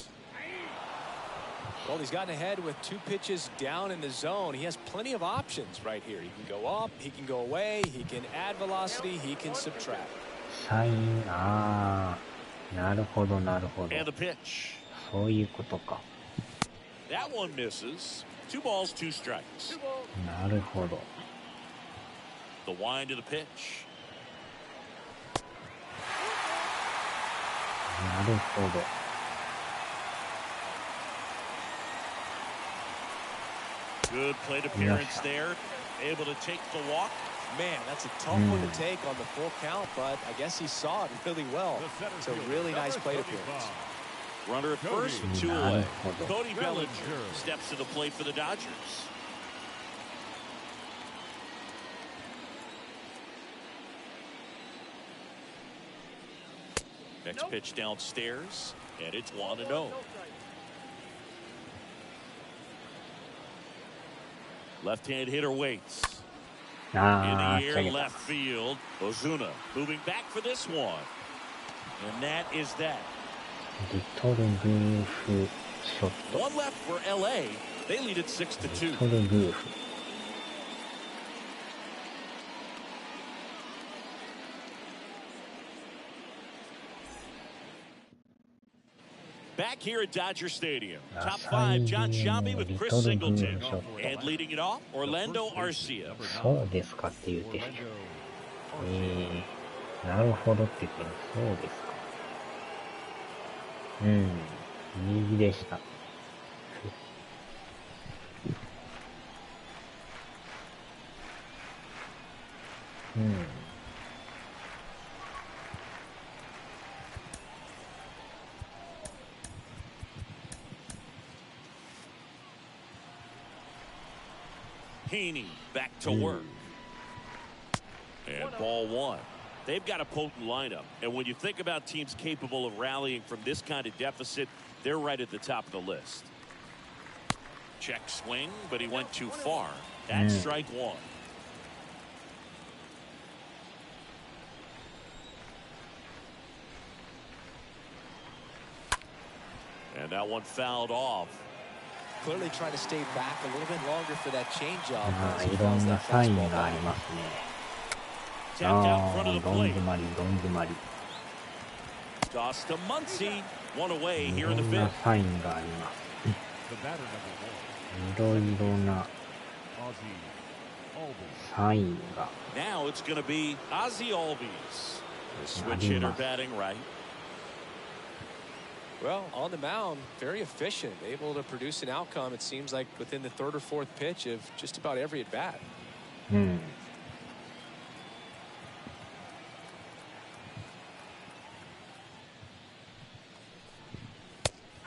Well, he's gotten ahead with 2 pitches down in the zone. He has plenty of options right here. He can go up, he can go away, he can add velocity, he can subtract. And the pitch. That one misses. 2 balls, 2 strikes. The wind of the pitch. Good plate appearance there. Able to take the walk. Man, that's a tough one to take on the full count, but I guess he saw it really well. It's a really nice plate appearance. Runner at first, 2 away. Cody Bellinger steps to the plate for the Dodgers. Next pitch downstairs, and it's 1-0. Left-hand hitter waits. In the air, left field. Ozuna moving back for this one. And that is that. 1 left for LA. They lead it 6-2. Back here at Dodger Stadium. Top 5, John Sciambi with Chris Singleton. And leading it off, Orlando Arcia. そうですかって言うて。なるほどって言ってる。そうですか。右でした。Heaney back to work. And ball one. They've got a potent lineup. And when you think about teams capable of rallying from this kind of deficit, they're right at the top of the list. Check swing, but he went too far. That's strike one. And that one fouled off. Clearly trying to stay back a little bit longer for that changeup. いろんなサインがありますね。どん詰まり、どん詰まり。いろんなサインがあります。いろいろなサインが Now it's going to be Ozzie Albies. The switch hitter batting right. Well, on the mound, very efficient, able to produce an outcome, it seems like, within the third or fourth pitch of just about every at bat.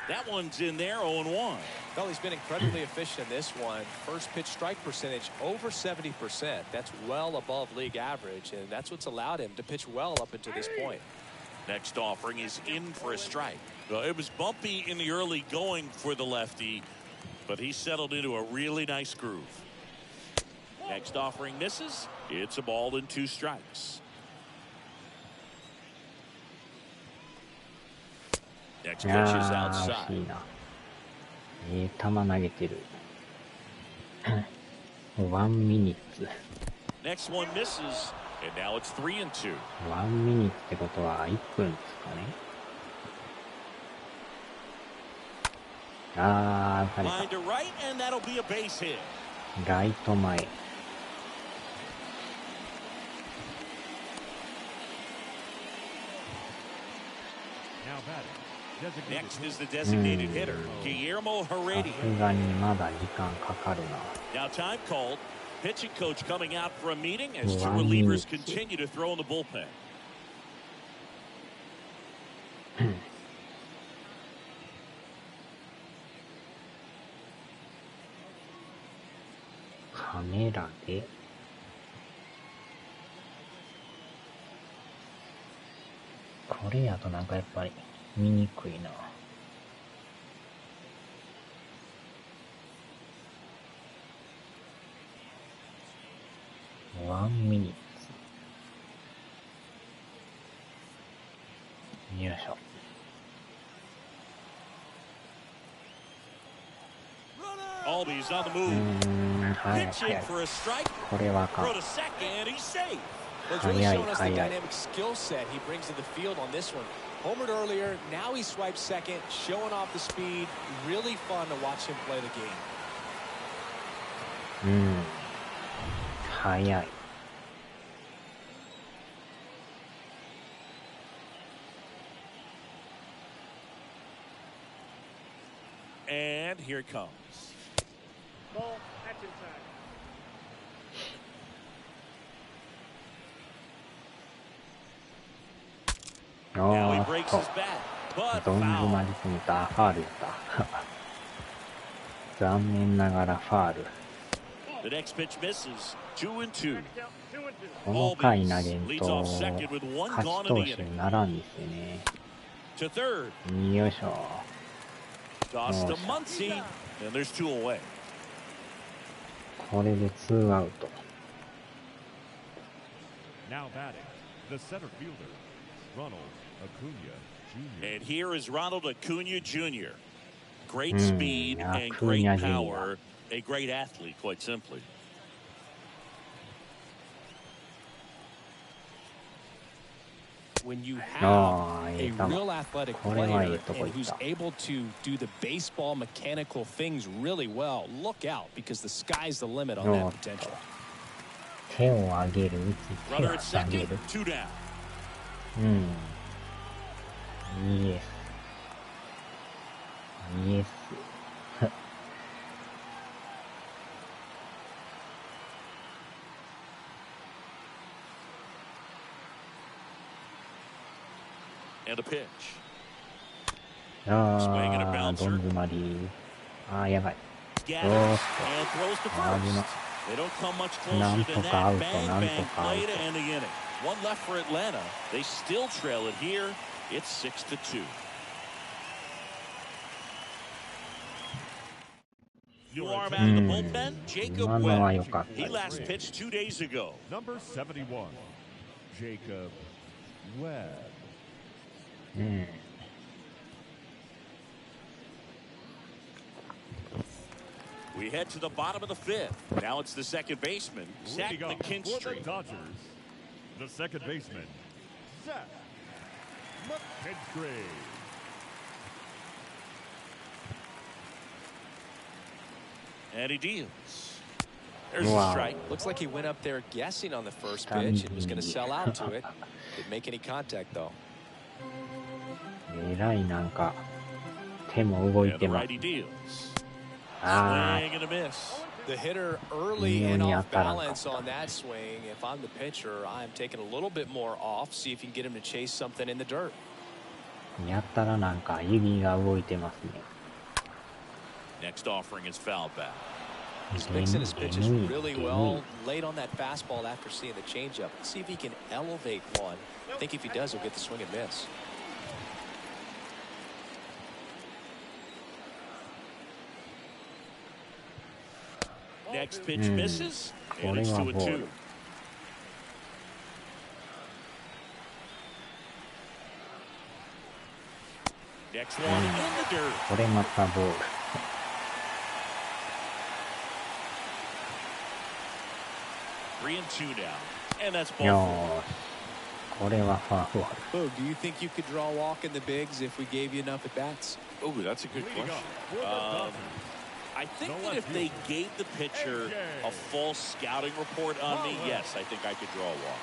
That one's in there, 0-1. Well, he's been incredibly efficient in this one. First pitch strike percentage over 70%. That's well above league average, and that's what's allowed him to pitch well up until this point. Next offering is in for a strike. Well, it was bumpy in the early going for the lefty, but he settled into a really nice groove. Next offering misses. It's a ball and 2 strikes. Next pitch is outside. 球投げてる。1 minute. Next one misses, and now it's 3-2. 1 minute ってことは1分ですかね。打たれた。Line to right, and that'll be a base hit. ライト前。Next is the designated hitter, Guillermo Heredia. さすがにまだ時間かかるな。Now time called. Pitching coach coming out for a meeting as 2 relievers continue to throw in the bullpen. カメラでこれやとなんかやっぱり見にくいな。1 minute。よいしょ。Albies on the move. 早い Pitching for a strike. これはあかん。 Throw to second, he's safe. Well, it's really shown us the dynamic skill set he brings to the field on this one. Homered earlier, now he swipes second, showing off the speed. Really fun to watch him play the game. 早い。And here it comes. Ball, action time. Now he breaks his bat, but どん詰ま foul. りすぎた。ファールやった。残念ながらファール。 The next pitch misses. 2-2. この回投げん Leads と off second with one 勝ち gone 投 in the 手 inning. にならんですよね。 To third. よいしょ。 Toss to Muncy, and there's 2 away. これで2アウト。 Now batting, the center fielder, Ronald Acuna Jr. And here is Ronald Acuna Jr. Great speed and great Acuna power. A great athlete, quite simply. When you have a いい球。 real athletic これはいい player とこ and 行っ who's た。 able to do the baseball mechanical things really well, look out because the sky's the limit on that potential. 手を上げる、打つ、手 Runner を at 上げ second, る。 2 down. イエス。イエス。And a pitch. どん詰まり。やばい。 Gathers and throws to 危な。 first. They don't come much なん closer と than かアウ that. ト、 Bang なんと bang かアウ play ト。 to end the inning. One left for Atlanta. They still trail it here. It's 6-2. New arm out of the bullpen, Jacob 今のは良 Webb. かった He です last ね。 pitched 2 days ago. Number 71, Jacob Webb. うん。 We head to the bottom of the 5th. Now it's the second baseman, Zach Leading up for the McKinstry. Dodgers, the second baseman, Zach McKinstry. And he deals. There's Wow. a strike. Looks like he went up there guessing on the first pitch and was going to sell out to it. Didn't make any contact, though. えらいなんか手も動い And て the ます。 righty deals. あ Swing and a miss. The hitter early Near and the off outside balance on that swing. If I'm the pitcher, I'm taking a little bit more off. See if you can get him to chase something in the dirt. あ、やったらなんか指が動いてますね。 Next offering is foul back. He's mixing his pitches really well. Late on that fastball after seeing the changeup. See if he can elevate one. I think if he does, he'll get the swing and miss. Next pitch misses. And これ it's は 2-2. ボール。 Next one in the dirt. これまたボール。 3-2 now. And that's よ ball ーし。これはファウル。 Oh, do you think you could draw a walk in the bigs if we gave you enough at bats? Oh, that's a good Leading question. up for the Dodgers, I think that if they gave the pitcher a false scouting report on me, yes, I think I could draw a walk.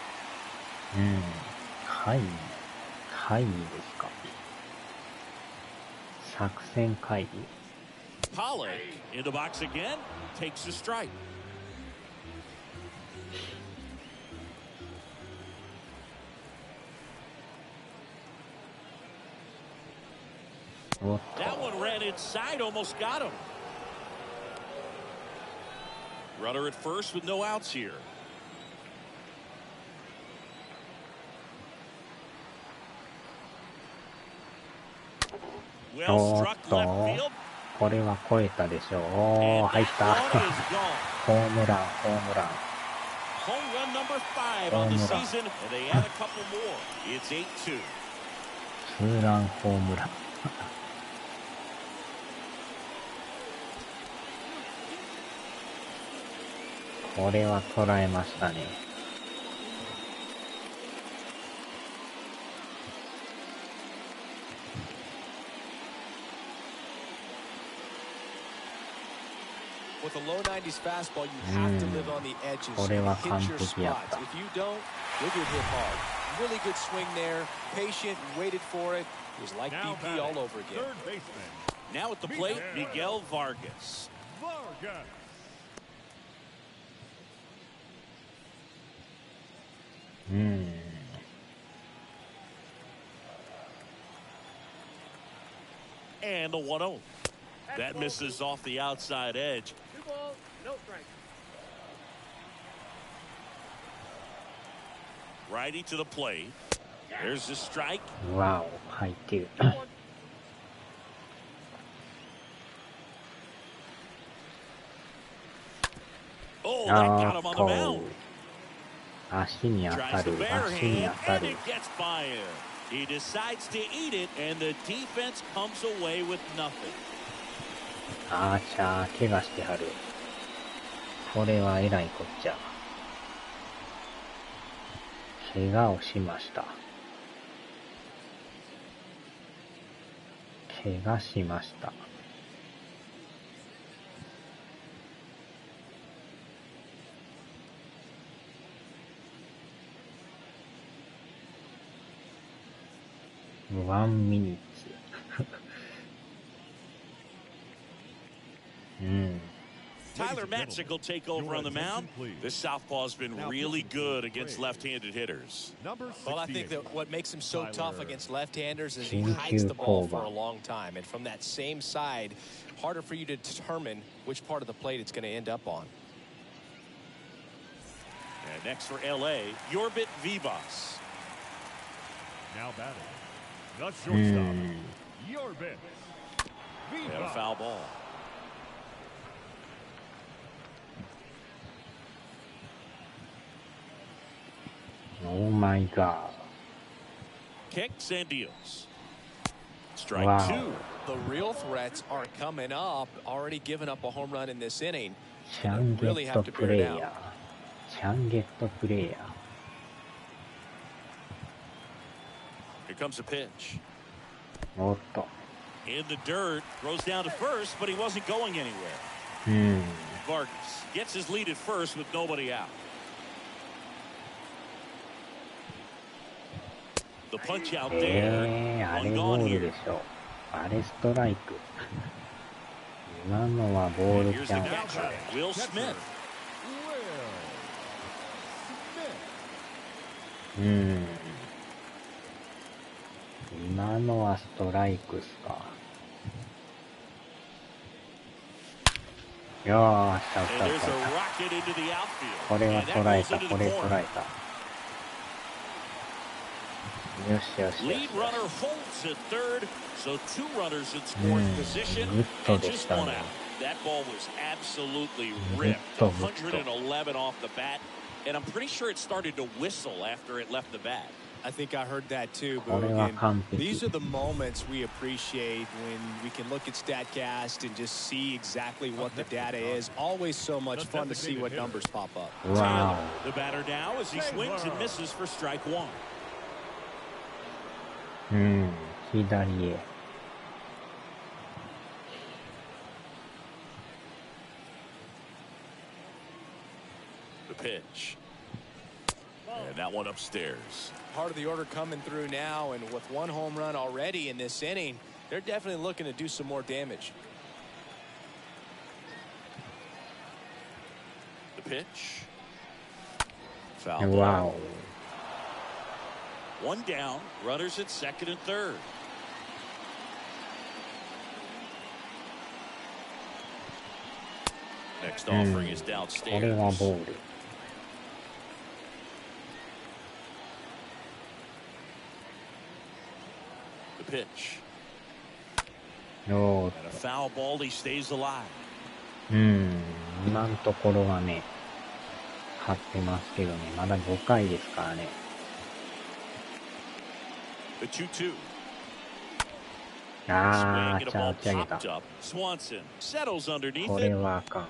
うん。会議。会議ですか。作戦会議。 Pollock in the box again, takes a strike. おっ That one ran inside, almost got him. Runner at first with no outs here. Well おっ struck と left field. これは超えたでしょう。おー、 And 入っ that た。 one is gone. ホームラン、ホームラン。 Home run number 5 on the season, and they add a couple more. It's 8-2. ツーランホームラン。これは捉えましたね。With a low 90s fastball, you have to live on the edges and これは hit 完 your 璧やっ spots. た。 If you don't, you'll get hit hard. Really good swing there. Patient, waited for it. It was like now BP all over again. third baseman, Now at the plate, Miguel Vargas. Vargas. うん。 And the 1-0. That misses off the outside edge. 2 balls, no strikes. Righty to the plate. There's the strike. わお、入ってる。 Oh, あ that got ー him on っ the と mound. 足に当た Tries the る、 bare 足に hand, 当た and る。 it gets by him. He decides to eat it, and the defense comes away with nothing. あーちゃー、怪我してはる。これはえらいこっちゃ。怪我をしました。怪我しました。1ミニッツ。うん。 Tyler Matzik will take over on the mound. This southpaw has been really good against left-handed hitters. Number Well, I think 68, that what makes him so tough against left-handers is he Thank hides you, the ball for Kova. a long time. And from that same side, harder for you to determine which part of the plate it's going to end up on. next for LA, Yorbit Vivas. Now batting, the shortstop, Yorbit And a Vivas. foul ball. Oh my god. Kicks and deals. Strike Wow. two. The real threats are coming up. Already given up a home run in this inning. チャンゲ Really ッ have ト to プ bear レイ down. ヤー。チャンゲットプレイヤ Here comes a pitch. ー。おっと。 In the dirt, throws down to first, but he wasn't going anywhere. うん。 Vargas gets his lead at first with nobody out. The punch out there. あ One れボ gone ールで here. しょ。あれストライク。今のはボー And ル here's ちゃ the う。 catcher, Will Smith. Will Smith. うん。今のはストライクっすか。よーし、And there's a rocket into the outfield. これは And that 捉え goes た、 into こ the れ corner. 捉えた。よしよしよし。 Lead runner holds at third, so two runners in scoring position グッド and で just した one ね。 out. That ball was absolutely グッ ripped. ドグッド。 111 off the bat, and I'm pretty sure it started to whistle after it left the bat. I think I heard that too, これは Boog. 完 And 璧。 these are the moments we appreciate when we can look at StatCast and just see exactly what the data is. Always so much fun to see what numbers pop up. わ The batter now as he swings and misses for strike one. お。うん、左へ。The pitch. And that one upstairs. Part of the order coming through now, and with one home run already in this inning, they're definitely looking to do some more damage. The pitch. Foul わ ball. お。 One down, runners at second and third. Next offering is これは downstairs. ボール。 The pitch. よーっ And a foul ball, he stays alive. と。うん、今のところはね、張ってますけどね、まだ5回ですからね。The 2-2. あ Swing ー、 and ち a ゃ ball 打ち上げた。 popped up. Swanson settles underneath これ it はあかん。 and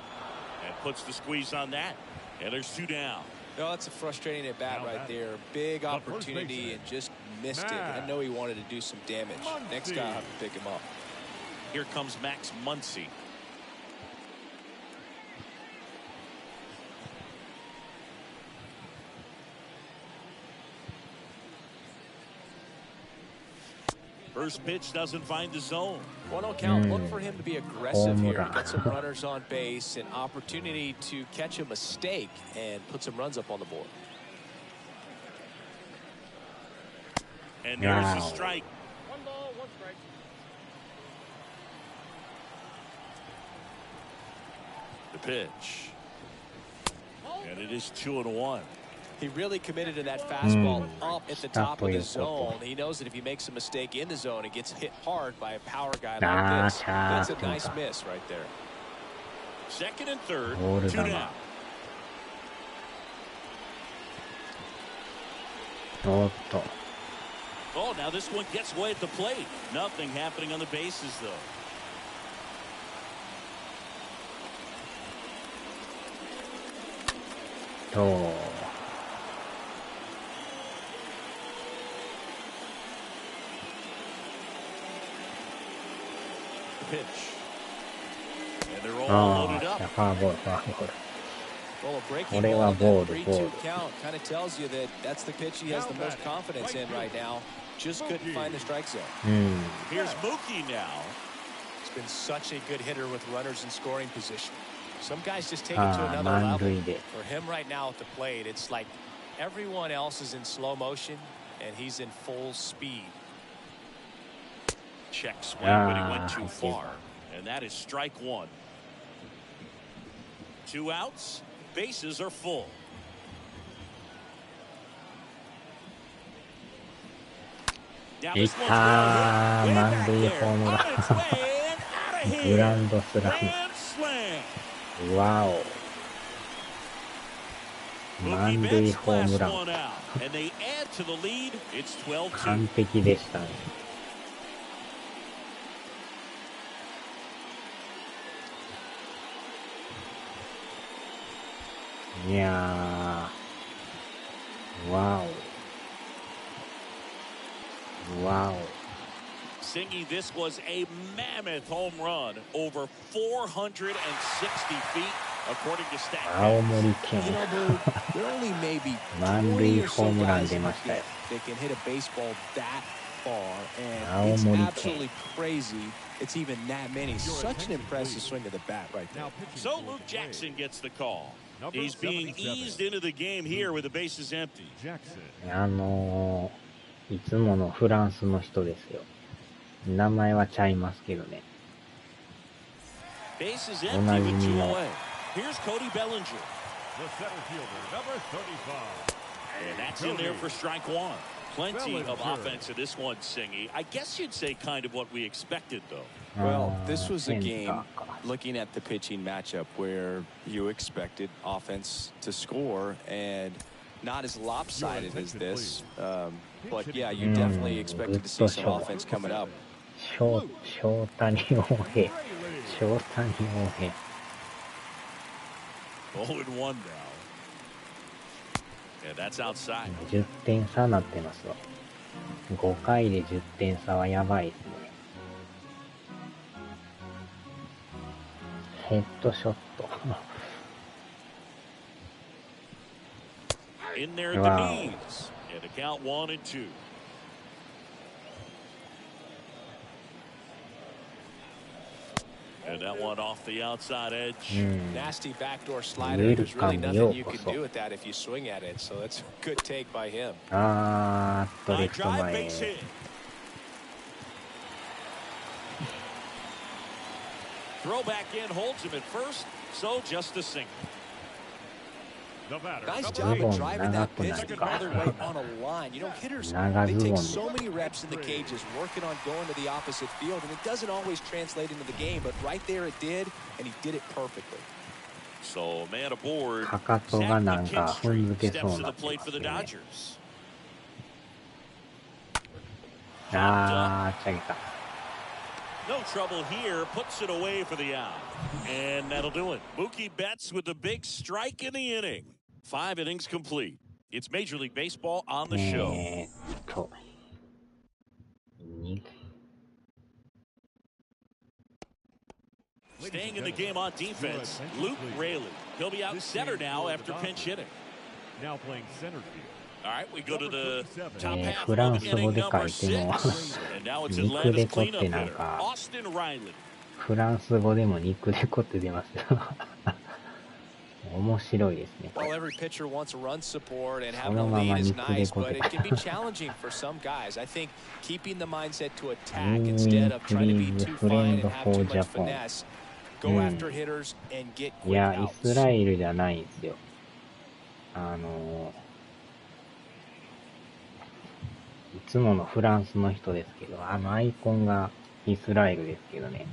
puts the squeeze on that. And there's two down. No, that's a frustrating at bat right there. Big opportunity and just missed it. I know he wanted to do some damage. Next guy will have to pick him up. Here comes Max Muncy. First pitch doesn't find the zone. 1-0 count. Look for him to be aggressive here. Get some runners on base, an opportunity to catch a mistake and put some runs up on the board. And there's Wow. a strike. 1 ball, 1 strike. The pitch. And it is 2-1. He really committed to that fastball up at the top of the zone. He knows that if he makes a mistake in the zone, it gets hit hard by a power guy like this. That's a nice miss right there. Second and third, ボール two だ down. な。おっと。 Oh, now this one gets away at the plate. Nothing happening on the bases, though. The pitch. And they're all あ loaded あ、 up. フォアボール、フォアボール。 Well, a breaking これ ball は in ボー that ル、ボー 3-2 ル。 count kind of tells you that that's the pitch he has the most confidence in right now. Just couldn't find the strike zone. うん。 Here's Mookie now. He's been such a good hitter with runners in scoring position. Some guys just take it to ああ、 another 満 level. 塁で。 For him right now at the plate, it's like everyone else is in slow motion and he's in full speed. Check swing, but he went Ah, too I see. far. And that is strike one. 2 outs. Bases are full. いったー、満塁ホームラン。グランドスラム。わお。満塁ホームラン。完璧でしたね。いやー、わお。わお。Singy, this was a mammoth home run over 460 feet, according to stats. 青森県。満塁ホームラン出ましたよ。青森県。It's even that many. Such an impressive swing of the bat right there. So Luke Jackson gets the call. He's being eased into the game here with the bases empty. いつものフランスの人ですよ。名前はちゃいますけどね。おなじみの。Here's Cody Bellinger. The center fielder, number 35. And that's in there for strike one. Plenty of offense in this one, Singy. I guess you'd say kind of what we expected, though. Well, this was a game, looking at the pitching matchup, where you expected offense to score, and not as lopsided as this. But, yeah, you definitely expected to see some offense coming up. 翔谷王平。翔谷王平。0-1 now. And that's outside. 10点差になってますわ。5回で10点差はやばいですね。ヘッドショット。In there at the knees. And a count 1-2. And that one off the outside edge. Nasty backdoor slider. There's really nothing you can do with that if you swing at it. So that's a good take by him. レフト前。Throw back in, holds him at first. So just a single. Nice job of driving that pitch the other way on a line. You know, hitters, they take so many reps in the cages working on going to the opposite field, and it doesn't always translate into the game, but right there it did, and he did it perfectly. So, man aboard. かかとがなんか踏んづけそうになってますね。チャゲた。No trouble here, puts it away for the out. And that'll do it. Mookie Betts with the big strike in the inning. 5 innings complete. It's Major League Baseball on the show. Staying in the game on defense, Luke Raley. He'll be out center now after pinch hitting. Now playing center field. All right, we go to the top half フランof ス語 inning で書 number いても 6. And now it's 肉 Atlanta's デコっ cleanup てなん hitter, か Austin Riley. フランス語でも肉デコって出ますよ。面白いですね。Well, every pitcher wants run support and having a lead is nice, but it can be challenging for some guys. I think keeping the mindset to attack instead of trying to be too fine and have too much finesse. Go after hitters and get quick outs. いや、イスラエルじゃないんですよ。いつものフランスの人ですけど、アイコンがイスラエルですけどね。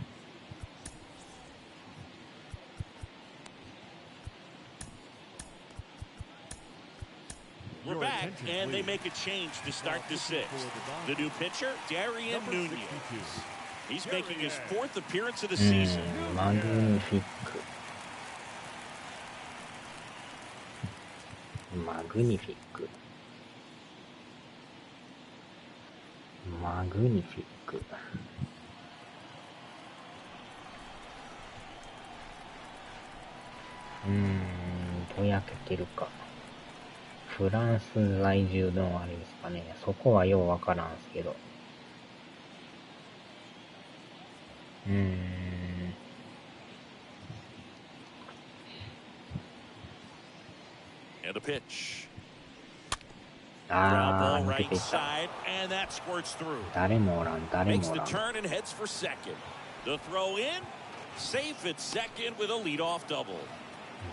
We're back, and they make a change to start the 6th. The new pitcher, Darian Nunez. He's making his 4th appearance of the season. マグニフィック。マグニフィック。マグニフィック。ぼやけてるか。フランス在住のあれですかね。そこはようわからんすけど。And the pitch. 抜け Right てきた。 side, and that squirts through. 誰もおらん、誰 Makes もお the らん。 turn and heads for second. The throw in, safe at second with a leadoff double.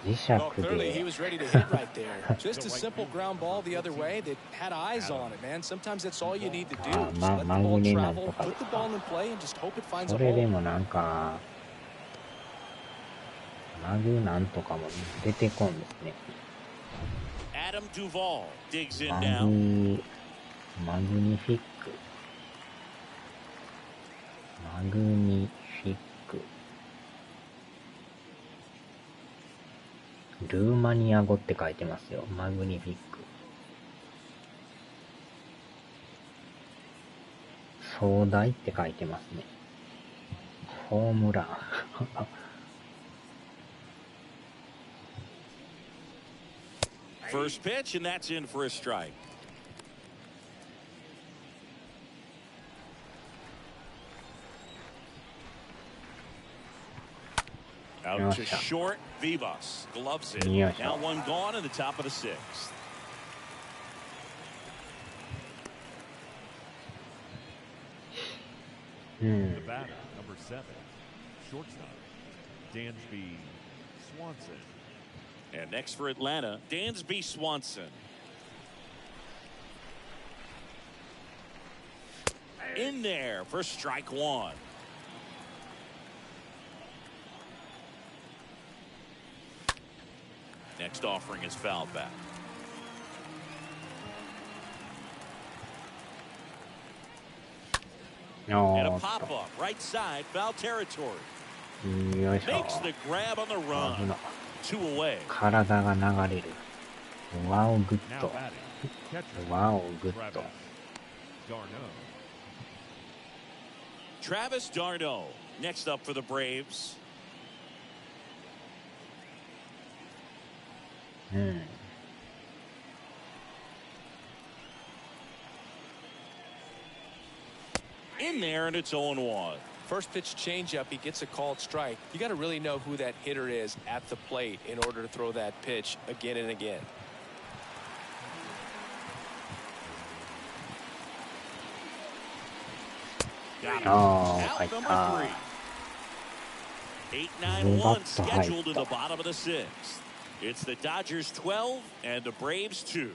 磁石 Well, clearly で he was ready to hit right there. Just a simple ground ball the other way that had eyes on it, man. Sometimes that's all you need to do. Just let the ball travel, put the ball in play, and just hope it finds そ a れで hole. もなんかマグなんとかも出てこんですね。 Adam Duvall digs in マ now. グニフィックマグニフィックルーマニア語って書いてますよ。マグニフィック壮大って書いてますね。ホームランFirst pitch, and that's in for a strike. Out to short, Vivas gloves it. Now one gone in the top of the sixth. The batter, number 7, shortstop, Dansby Swanson. And next for Atlanta, Dansby Swanson. In there for strike one. Next offering is fouled back. And a pop-up, right side, foul territory. Makes the grab on the run. 2 away. 体が流れる。ワオグッ Now ド。 batting, catcher, ワオグッド。 Travis d'Arnaud next up for the Braves. うん。 In there, and it's 0-1. First pitch changeup, he gets a called strike. You got to really know who that hitter is at the plate in order to throw that pitch again and again. Got him. Oh, Out number 3. 8-9-1 scheduled in the bottom of the 6th. It's the Dodgers 12 and the Braves 2.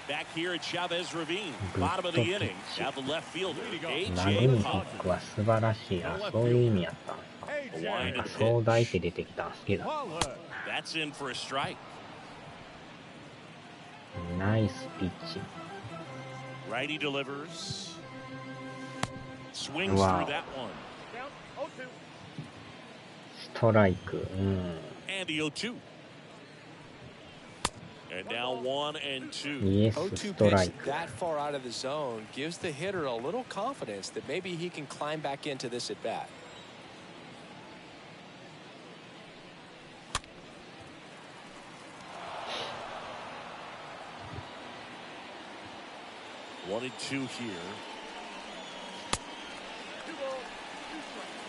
Back here at Chavez Ravine, bottom of the inning. Now the left fielder, マグニ A.J. フィッ Pollock. クは素晴らしい。あ、そういう意味やったんですか。なんか壮大って出てきたんですけど。 That's in for a strike. ナイスピッチ。 Righty delivers. Swings Wow. through that one. Count 0-2. ストライク。うん。 And the 0-2. And now 1 and 2. イエス 0-2 ストライ pitch ク。 that far out of the zone gives the hitter a little confidence that maybe he can climb back into this at bat. One and 2 here. 2 balls, 2 strikes.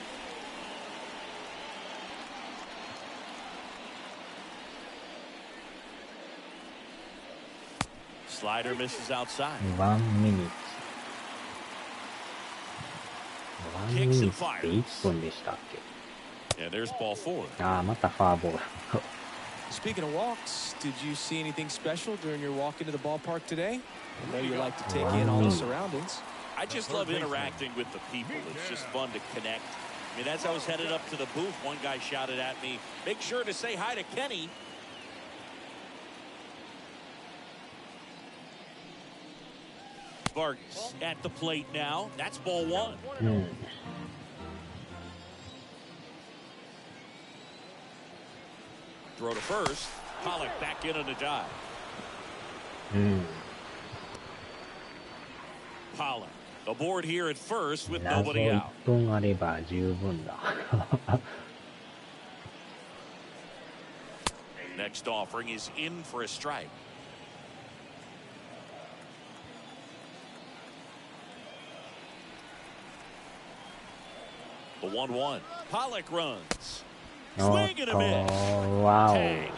Slider misses outside. ワンミニッツ。ワンミニッツって1分でしたっ And there's ball 4. け。ああ、またファーボール。 Speaking of walks, did you see anything special during your walk into the ballpark today? I know you like to take in all the surroundings. I just love interacting with the people. It's just fun to connect. I mean, as I was headed up to the booth, one guy shouted at me, "Make sure to say hi to Kenny." Vargas at the plate now. That's ball 1. うん。 Throw to first. Pollock back in on the dive. うん。 Pollock aboard here at first with 謎 nobody 1 out. 分あれば十分だ。 Next offering is in for a strike. The 1-1. Pollock runs. おっ Swing and と、 a miss. ワオ。 Tag.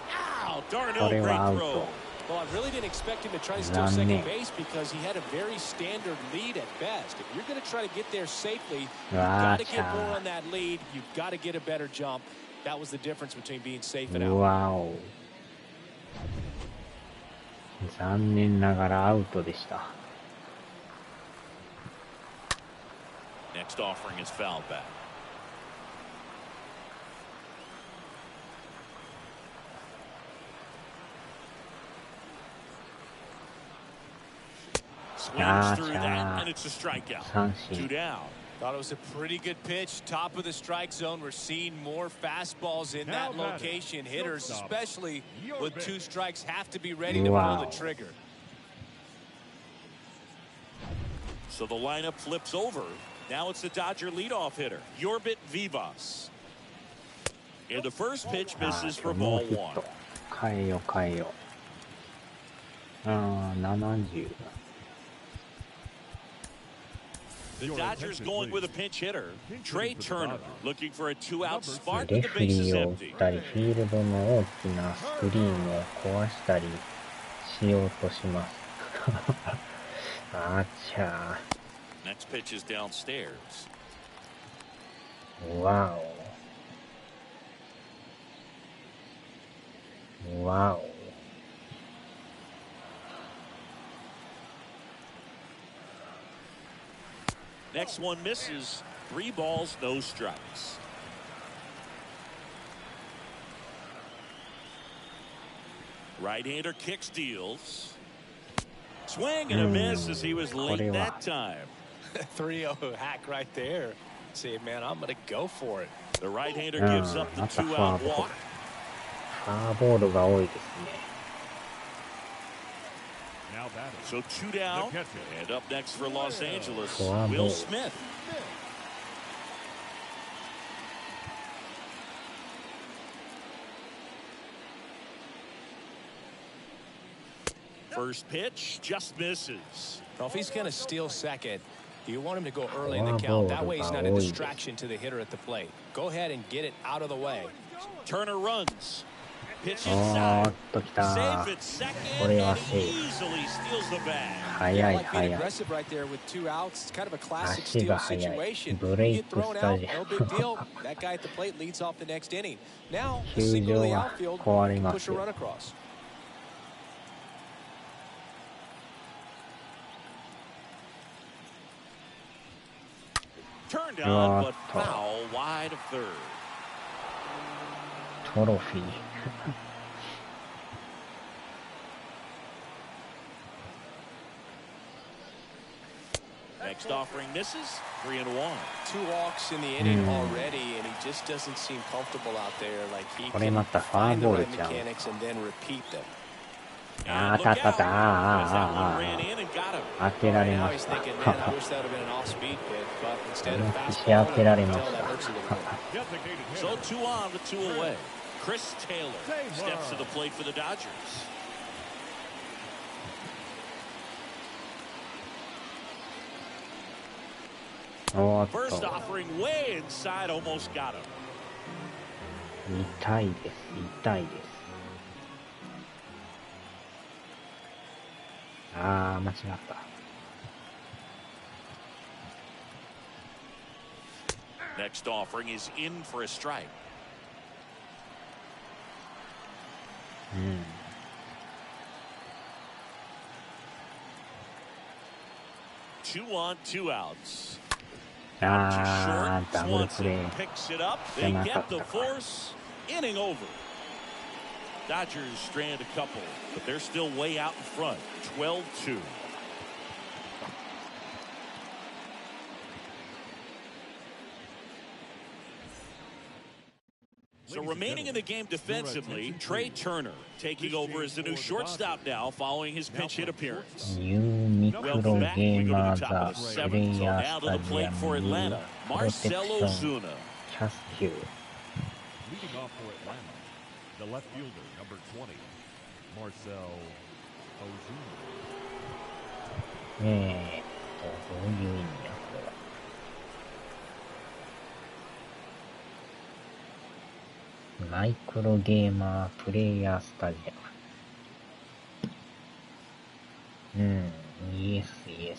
Ow, こ Darno, れはア great ウト。 throw. Well, I really didn't expect him to try to steal second base because he had a very standard lead at best. If you're going to try to get there safely, you've got to get more on that lead. You've got to get a better jump. That was the difference between being safe and out. Wow. 残念ながらアウトでした。Next offering is foul back. Swings through that, and it's a strikeout. 2 down. Thought it was a pretty good pitch. Top of the strike zone. We're seeing more fastballs in that location. Hitters, especially with 2 strikes, have to be ready to pull the trigger. So the lineup flips over. Now it's the Dodger leadoff hitter, Yorbit Vivas. And the first pitch misses for ball 1. 変えよう変えよう。70。The Dodgers going with a pinch hitter, Trey Turner, looking for a 2-out spark レ with the フリ bases ーを打っ empty. たり、フィールドの大きなスクリーンを壊したりしようとします。あちゃ Next pitch is downstairs. ー。わお。わお。Next one misses. 3 balls, no strikes. Right-hander kick steals. Swing and a miss as he was late that time. 3-0 hack right there. Say, man, I'm going to go for it. The right-hander gives up the 2-out walk. ファーボールが多いですね。So 2 down, and up next for Los Angeles, Will Smith. First pitch just misses. Well, if he's going to steal second, you want him to go early in the count. That way he's not a distraction to the hitter at the plate. Go ahead and get it out of the way. Turner runs. Pitch inside. Save it second, and he easily steals the bag. 早い Like 早 being い。 aggressive right there with 2 outs. It's kind of a classic 足が steal 速い。 situation. ブレ You イ get ク thrown スタ out, ジア no ム。 big deal. That guy at the plate leads off the next inning. Now, a 球 single 場 to the は outfield 壊れ can ま push す a よ。 run across. Turned on, but foul wide of third. トロフィー。Next offering misses. 3-1. 2 walks in the inning already, and he just doesn't seem comfortable out there. Like he これ can またファー find the ボール right ちゃう。 mechanics and then repeat them. あー、当たった。As that one ran in and got him. 当てられ Now ま he's した。 thinking, man, I wish that would have been an off-speed pitch, but instead of 必死 fastball, 当てられま tell し that hurts a little bit. So 2 on, but 2 away. Chris Taylor steps to the plate for the Dodgers. First offering way inside, almost got him. 痛いです。痛いです。あー、間違った。Next offering is in for a strike. 2 on, 2 outs. あー、ダブルプレー。 Picks it up. They get the force. Inning over. Dodgers strand a couple, but they're still way out in front. 12-2. So remaining in the game defensively, Trey Turner taking over as the new shortstop now following his pinch hit appearance. ニューミクロゲ Welcome back. We ー go マ to ー the top ザ of the プ seventh. レイ So ヤー now ス to タ the ジ plate ア for ムに Atlanta, プロテクシ Marcell ョン Ozuna. キャスキュー Leading off for Atlanta, the left fielder, number 20, Marcell Ozuna. どういう意味やこれは。マイクロゲーマープレイヤースタジアム。Yes, yes.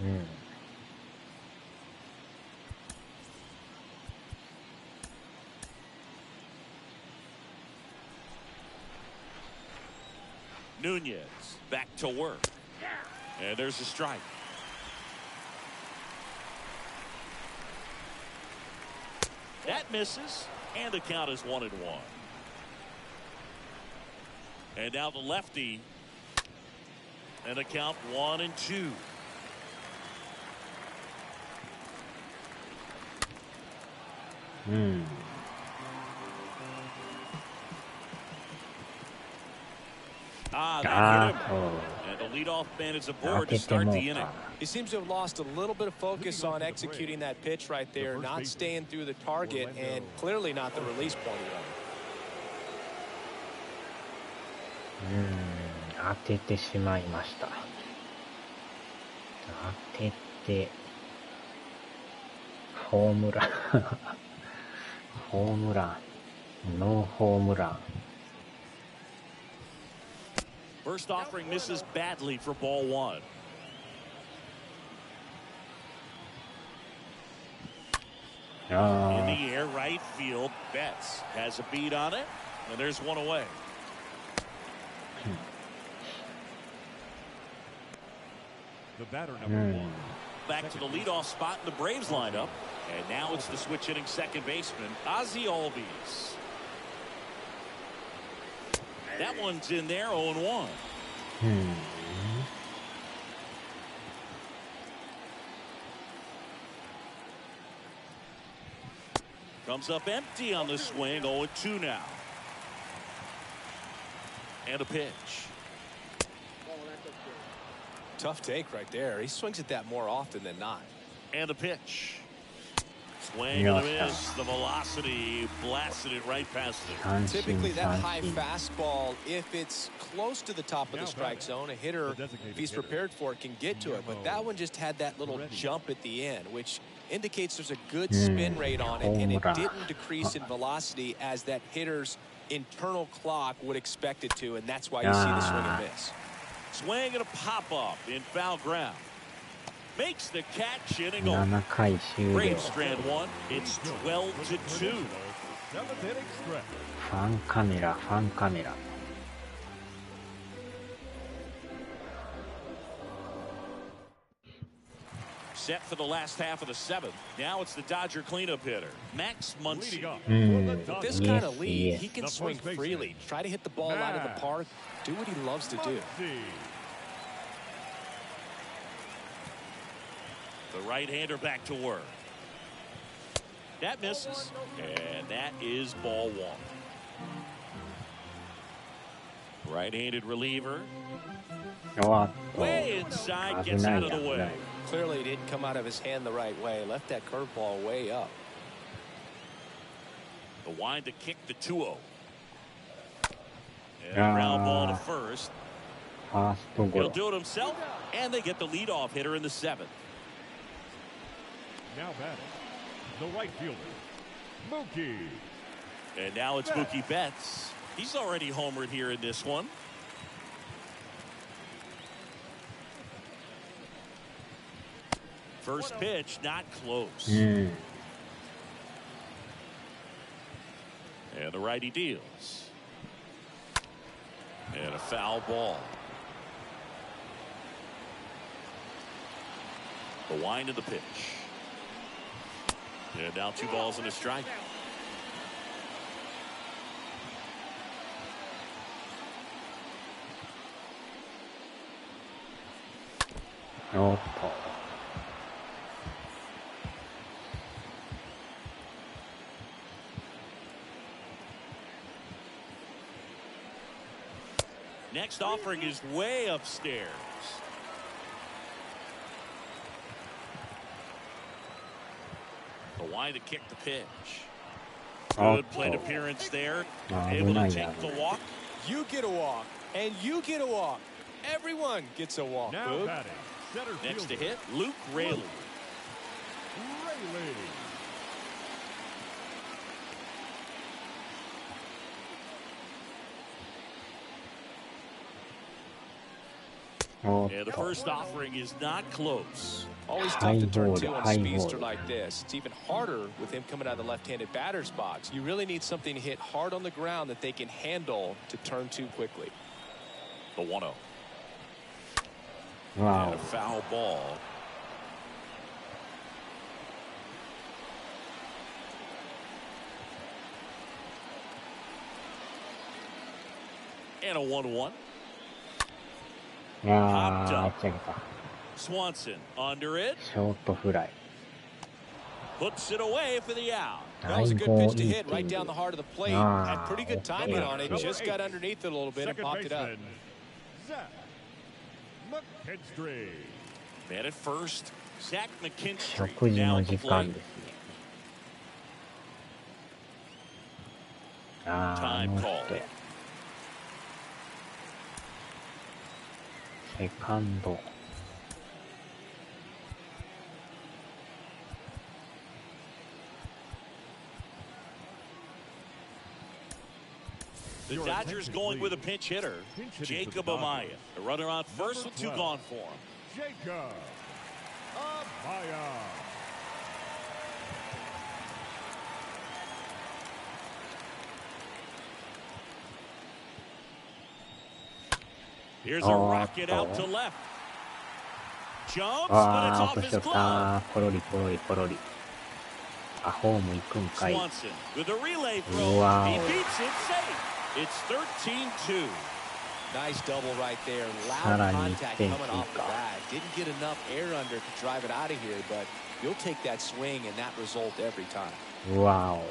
うん。Nunez back to work. And there's a strike. That misses, and the count is 1-1. And now the lefty, and the count 1-2. That hit him. And the leadoff man is aboard to start the inning. He seems to have lost a little bit of focus on executing that pitch right there, not staying through the target, and clearly not the release point of it. 当ててしまいました。当てて、ホームラン。ホームラン。ノーホームラン。First offering misses badly for ball 1. In the air, right field. Betts has a beat on it, and there's one away. The batter, number 1. Back to the leadoff spot in the Braves lineup, and now it's the switch hitting second baseman, Ozzie Albies. That one's in there, 0-1. Comes up empty on the swing, 0-2 now. And a pitch. Tough take right there. He swings at that more often than not. And a pitch. Swing and a miss. The velocity blasted it right past it. Typically that high fastball, if it's close to the top of the strike zone, a hitter, if he's prepared for it, can get to it. But that one just had that little jump at the end, which indicates there's a good spin rate on it, and it didn't decrease in velocity as that hitter's internal clock would expect it to, and that's why you see the swing and miss. Swing and a pop-up in foul ground. Makes the catch, inning over. 7回終了。 Braves strand one. It's 12-2. 7th inning stretch. ファンカメラ、ファンカメラ。Set for the last half of the 7th. Now it's the Dodger cleanup hitter, Max Muncy. With this kind of lead, he can swing freely, try to hit the ball out of the park, do what he loves to do. The right-hander back to work. That misses, and that is ball 1. Right-handed reliever. Way inside, gets out of the way. Clearly it didn't come out of his hand the right way. Left that curveball way up. The wind to kick the 2-0. And a ground ball to first. He'll do it himself, and they get the leadoff hitter in the 7th. Now batting, the right fielder, Mookie. And now it's Mookie Betts. He's already homered here in this one. First pitch, not close. And the righty deals. And a foul ball. The wind of the pitch. And now 2 balls and a strike. Next offering is way upstairs. The wind to kick the pitch. Good plate appearance there. Able to take the walk. You get a walk, and you get a walk. Everyone gets a walk. Now batting, center Next to fielder, hit, Luke Raley. And the first offering is not close. Always tough to turn to on a speedster like this. It's even harder with him coming out of the left-handed batter's box. You really need something to hit hard on the ground that they can handle to turn to quickly. The 1-0. Wow. And a foul ball. And a 1-1. いやー、打ち上げた。 Swanson under it. ショートフライ。 Puts it away for the out. That was a good pitch to hit right down the heart of the plate. Had pretty good timing on it. Just got underneath it a little bit and popped it up. Zach McKinstry. Man at first. Zach McKinstry. 食事の時間ですね。あー、あの人や。セカンド。The Dodgers going with a pinch hitter, Jacob Amaya. The runner on first with 2 gone for him. Jacob Amaya. Here's a rocket out to left. Jumps, but it's あー、 off 落と his しちゃっ glove. た。ポロリポロリポロリ。あ、ホーム行くんかい。 Swanson with a relay う throw. わ He ー。 beats it safe. It's 13-2. Nice double right there. さ Loud らに contact 1点 coming 追 off the 加。 bat. Didn't get enough air under to drive it out of here, but you'll take that swing and that result every time. うわお。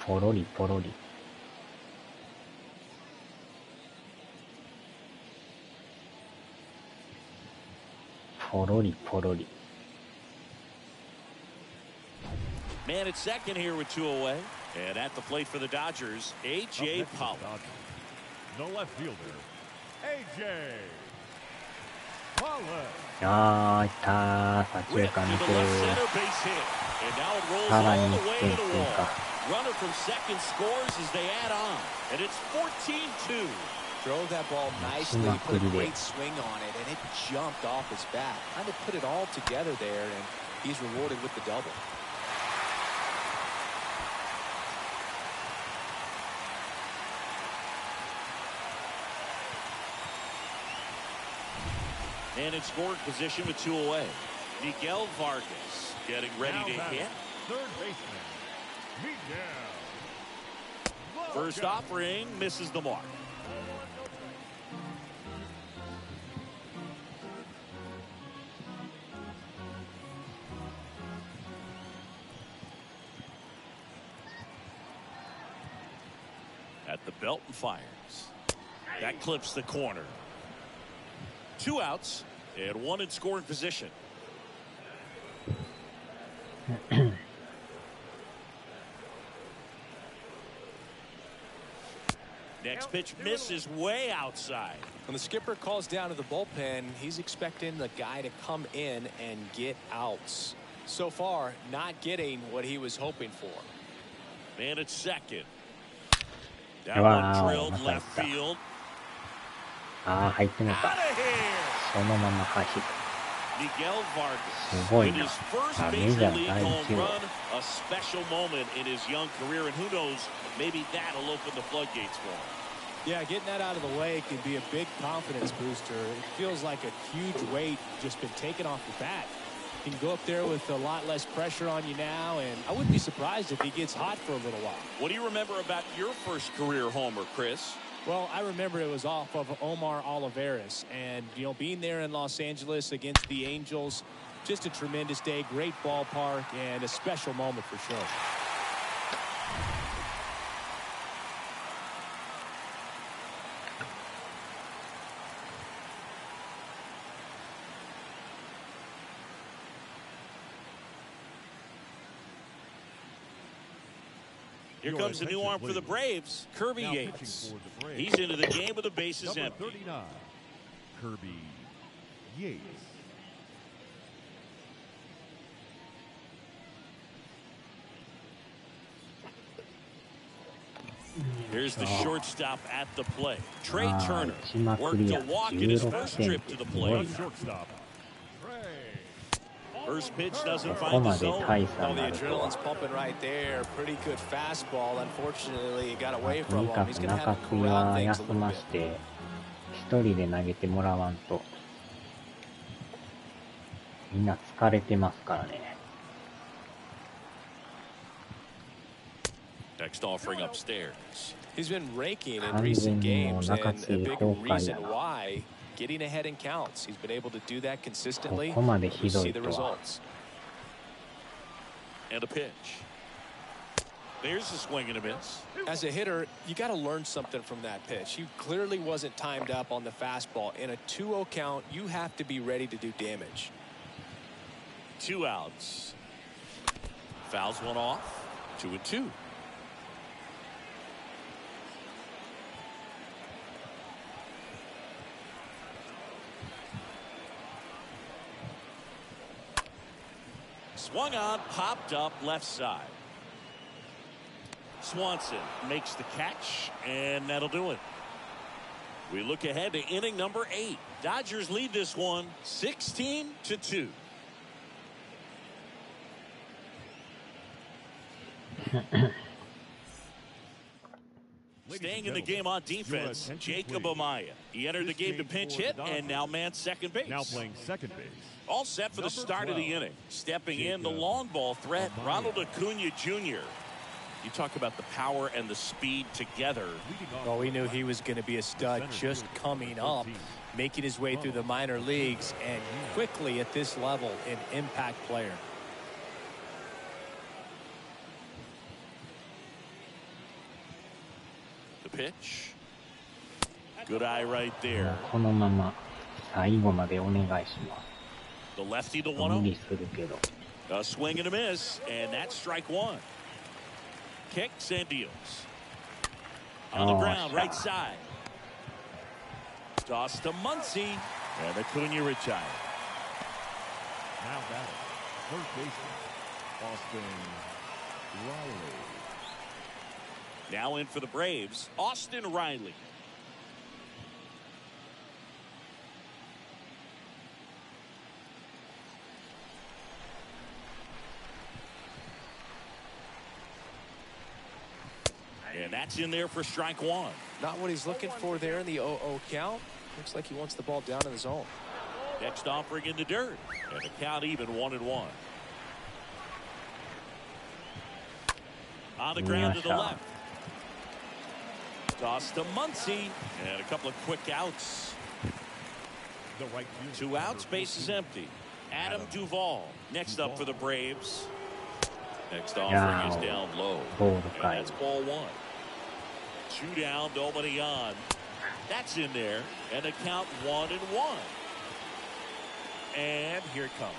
ポロリポロリ。ポロリポロリ。 Man at second here with 2 away. And at the plate for the Dodgers, A.J. Pollock. The left fielder, A.J. Pollock. あー、いったー。左中 Ripped 間 to 抜 the け left る。 center base hit. And now it rolls さら all に the 1 way 点 to the 追 wall. 加。 Runner from second scores as they add on. And it's 14-2. Drove that ball nicely, put a great swing on it, and it jumped off his bat. Kind of put it all together there, and he's rewarded with the double. And in scoring position with 2 away. Miguel Vargas getting ready Now to batting, hit. third baseman, Miguel. First offering misses the mark. At the belt and fires. That clips the corner. 2 outs and 1 in scoring position. Next pitch misses way outside. When the skipper calls down to the bullpen, he's expecting the guy to come in and get outs. So far, not getting what he was hoping for. Man at second. That Wow, one drilled that's left tough. field. あー、入ってんの Out か。 of here. そのまま走る。 Miguel Vargas すごい with な。 his first あ、メ major ジャー league 第 home 1号。 run, a special moment in his young career, and who knows, maybe that'll open the floodgates for him. Yeah, getting that out of the way can be a big confidence booster. It feels like a huge weight just been taken off the bat. You can go up there with a lot less pressure on you now, and I wouldn't be surprised if he gets hot for a little while. What do you remember about your first career homer, Chris? Well, I remember it was off of Omar Olivares, and, you know, being there in Los Angeles against the Angels, just a tremendous day, great ballpark, and a special moment for sure. Here comes the new arm for the Braves, Kirby Now pitching Yates. for the Braves, He's into the game with the bases number empty. 39, Kirby Yates. Here's the shortstop at the plate. Trey ああ、 Turner 打ちまく worked り to や。 walk in his 16 first 点っ trip て to the すごい plate. な。 Shortstop. First pitch doesn't ここ find ま the で zone. 大差 Oh, に the なるとは。 adrenaline's pumping right there. Pretty good fastball. Unfortunately, it got まあ away とに from か him. He's く going to 中 have to 継 corral は things a 休 little ま bit. して、一人で投げてもらわんと。みんな疲れてますからね。Next offering upstairs. He's been raking in 完 recent 全にもう games, 中 and a 継 big 崩壊 reason やな。 why getting ahead in counts. He's been able to do that こ consistently. こまで We ひど see い the とは。 results. And a pitch. There's a swing and a miss. As a hitter, you got to learn something from that pitch. He clearly wasn't timed up on the fastball. In a 2-0 count, you have to be ready to do damage. 2 outs. Fouls one off. 2-2. Swung on, popped up left side. Swanson makes the catch, and that'll do it. We look ahead to inning number 8. Dodgers lead this one 16-2. Staying in the game on defense, Jacob Amaya. He entered the game to pinch hit and now man second base. Now playing second base. All set for the start of the inning. Stepping in, the long ball threat, Ronald Acuna Jr. You talk about the power and the speed together. Well, we knew he was going to be a stud just coming up, making his way through the minor leagues, and quickly at this level, an impact player. The pitch. Good eye right there. このまま最後までお願いします。 The lefty to 無理 1-0. するけど。 A swing and a miss, and that's strike one. Kicks and deals. On the ground, right side. Toss to Muncy, and Acuna retired. Now batting. First baseman, Austin Riley. Now in for the Braves, Austin Riley. And that's in there for strike one. Not what he's looking for there in the 0-0 count. Looks like he wants the ball down in the zone. Next offering in the dirt. And the count even 1-1. On the ground to the left. Toss to Muncy. And a couple of quick outs. The right fielder, 2 outs, base is empty. Adam Duvall next up for the Braves. Next offering is down low. And that's ball one. 2 down, nobody on. That's in there. And the count 1-1. And here it comes.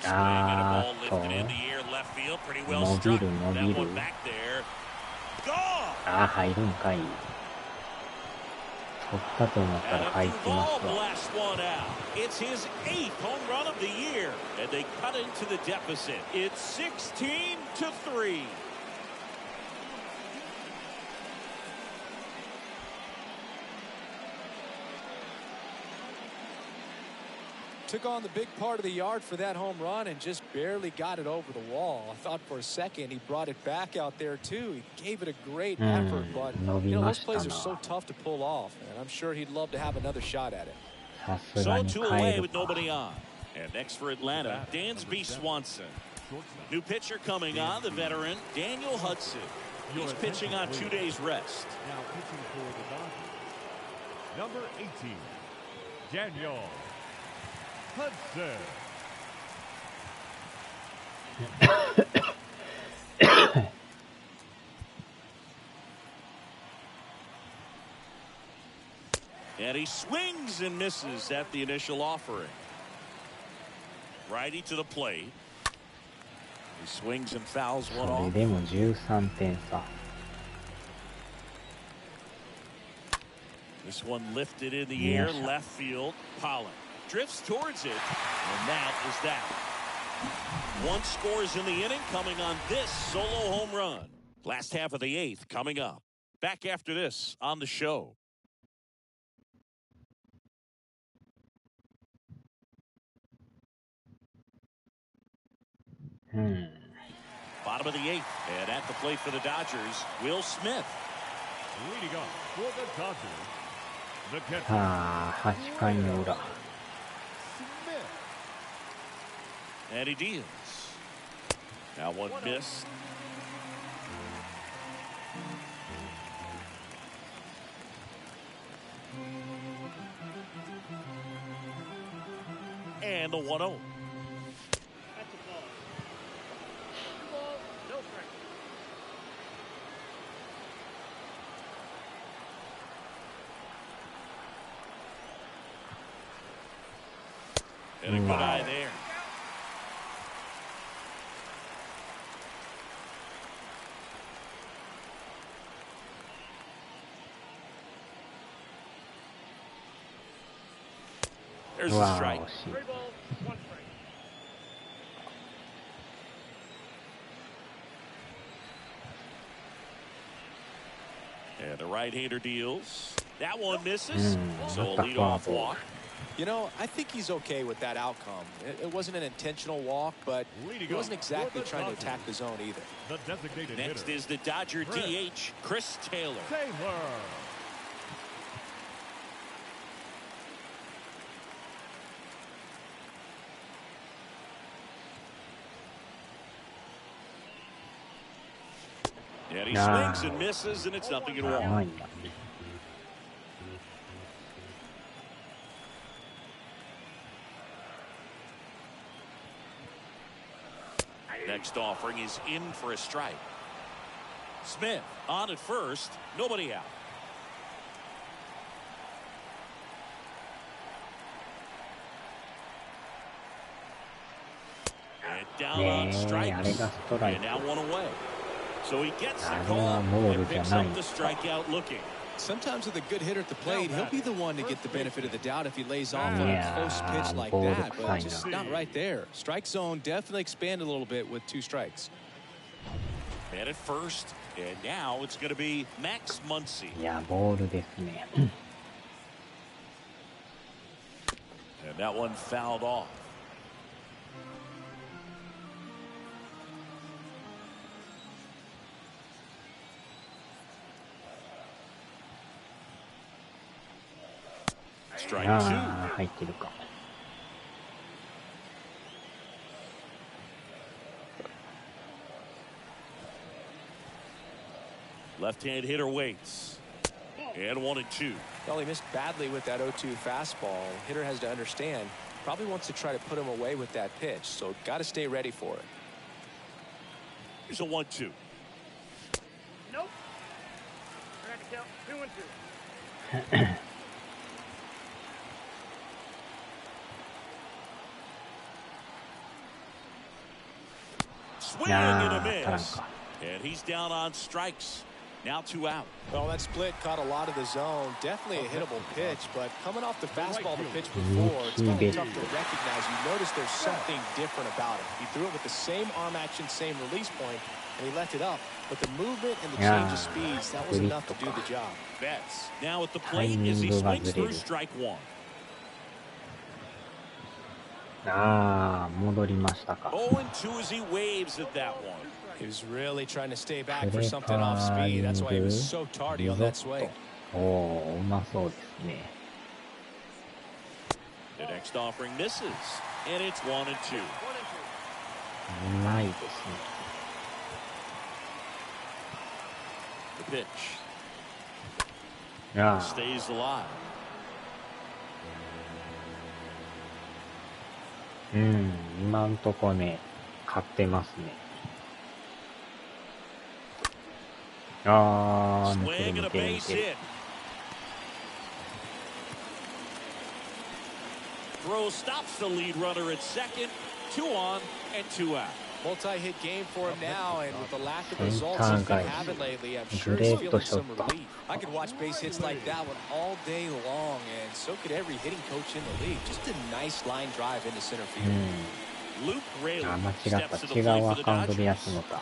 Swing and a ball lifted in the air, left field, pretty well struck. That one back there. Gone! ああ、入るんかい。取ったと思ったら入ってますわ。 Blasts one out. It's his 8th home run of the year, and they cut into the deficit. It's 16-3. Took on the big part of the yard for that home run and just barely got it over the wall. I thought for a second he brought it back out there too. He gave it a great effort, but you know, those plays are so tough to pull off, and I'm sure he'd love to have another shot at it. さすが So に 2 帰 away る with か。 nobody on. And next for Atlanta, Dansby Swanson. New pitcher coming on, the veteran Daniel Hudson. He's pitching on 2 days rest. Now pitching for the Dodgers. Number 18, Daniel Hudson. And he swings and misses at the initial offering. Righty to the plate. He swings and fouls one それ off. でも13点差。 This one lifted in the air, left field. Pollock drifts towards it, and that is that. 1 scores in the inning, coming on this solo home run. Last half of the 8th coming up. Back after this on the show. Bottom of the 8th, and at the plate for the Dodgers, Will Smith. Leading up for the Dodgers, the catcher. 8回の裏。And he deals. Now one miss. And the 1-0. That's a ball. 2-ball, no strike. And a good eye there. There's a strike. 3 balls, 1 strike. And the right-hander deals. That one misses. So a leadoff walk. You know, I think he's okay with that outcome. It wasn't an intentional walk, but he wasn't exactly trying to attack the zone either. The designated Next hitter. is the Dodger DH, Chris Taylor. Taylor. And he swings and misses, and it's nothing at all. 甘いんだ。Next offering is in for a strike. Smith on at first, nobody out. And down on strikes. And now one away. So he gets the call and picks up the strikeout looking. Sometimes with a good hitter at the plate, he'll be the one to get the benefit of the doubt if he lays off on a close pitch like that, but just not right there. Strike zone definitely expanded a little bit with 2 strikes. And at first, and now it's going to be Max Muncy. いや、ボールですね。 And that one fouled off. Strike 2. 入ってるか。Left-hand hitter waits. And 1-2. Well, he missed badly with that 0-2 fastball. Hitter has to understand, probably wants to try to put him away with that pitch, so got to stay ready for it. Here's a 1-2. Nope. We're going to count 2-2. Swing and a miss. And he's down on strikes. Now 2 out. Well, that split caught a lot of the zone. Definitely a hittable pitch, but coming off the fastball the pitch before, it's kind of tough to recognize. You notice there's something different about it. He threw it with the same arm action, same release point, and he left it up. But the movement and the change of speeds, that was enough to do the job. Betts now at the plate as he swings through strike 1. 戻りましたか。 0-2 as he waves at that one. He was really trying to stay back for something off speed. That's why he was so tardy on that swing. おお、うまそうですね。 The next offering misses, and it's 1-2. うまいですね。 The pitch いや stays alive. 今んとこね、買ってますね。抜け Swing る and 抜 a ける抜 base ける。 hit. Throw stops the lead runner at second. 2 on and 2 out. Multi-hit game for him now, and with the lack of results he's been having lately, I'm sure he's feeling some relief. I could watch base hits like that one all day long, and so could every hitting coach in the league. Just a nice line drive into center field. Luke Rayleigh 間違っ steps た。 to the 違 plate う for ア the カウントで Dodgers. 休むか。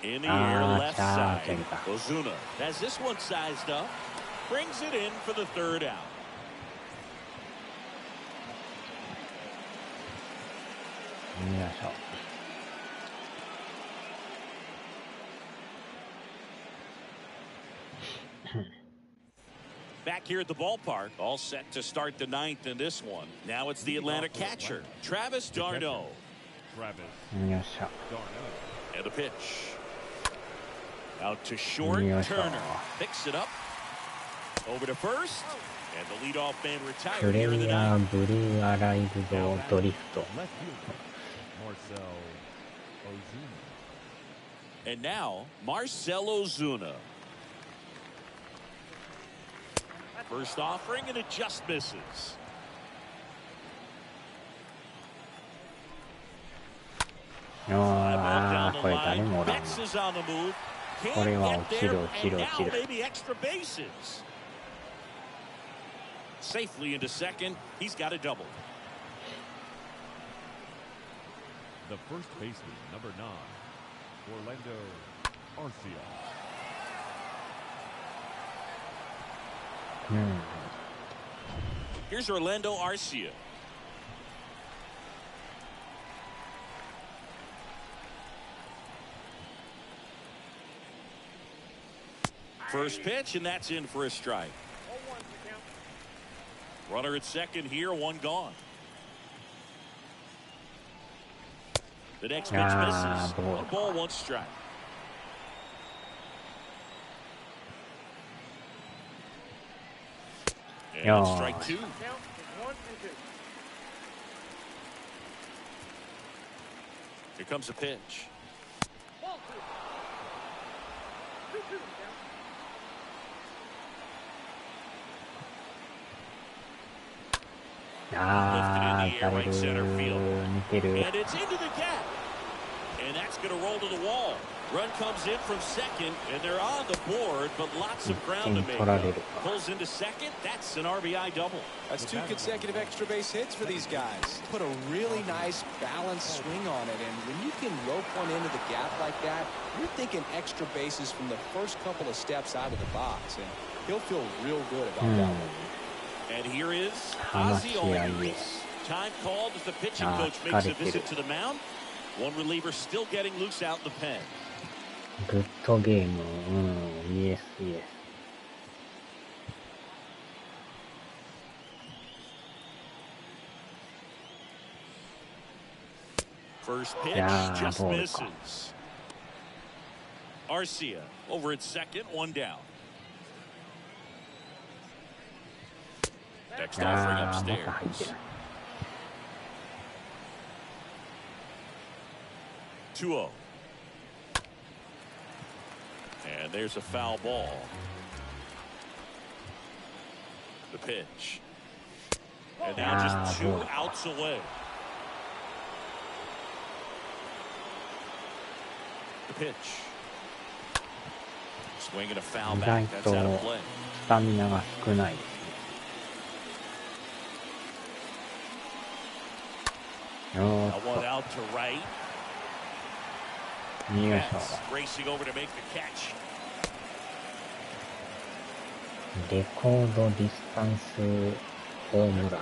In the air, left side. キャーキャー Ozuna has this one sized up. Brings it in for the third out. Back here at the ballpark, all set to start the ninth in this one. Now it's the Atlanta catcher, Travis d'Arnaud. And the pitch. Out to short, Turner picks it up. Over to first. And the leadoff man retired here in the ninth. ブルーアライブドドリフト And now, Marcell Ozuna. First offering, and it just misses. Down the line. Betts is on the move. Can't get there, and now maybe extra bases. Safely into second. He's got a double. The first baseman, number 9, Orlando Arcia. Here's Orlando Arcia. First pitch, and that's in for a strike. Runner at second here, one gone. The next pitch misses. One ball, one strike. And that's strike two. Here comes a pitch. Right center field. And it's into the gap. And that's going to roll to the wall. Run comes in from second, and they're on the board, but lots of ground to make up. Pulls into second. That's an RBI double. That's 2 consecutive extra base hits for these guys. Put a really nice balanced swing on it, and when you can rope one into the gap like that, you're thinking extra bases from the first couple of steps out of the box, and he'll feel real good about that one. And here is Ozzy Alvarez. Time called as the pitching coach makes a visit to the mound. One reliever still getting loose out in the pen. Good game. Yes. First pitch just misses. Arcia over at second, one down. Next offering upstairs. 2-0. And there's a foul ball. The pitch. And now just 2 outs away. The pitch. Swinging a foul back. That's out of play. スタミナが少ないですね。One out to right. Racing over to make the catch. レコードディスタンスホームラン。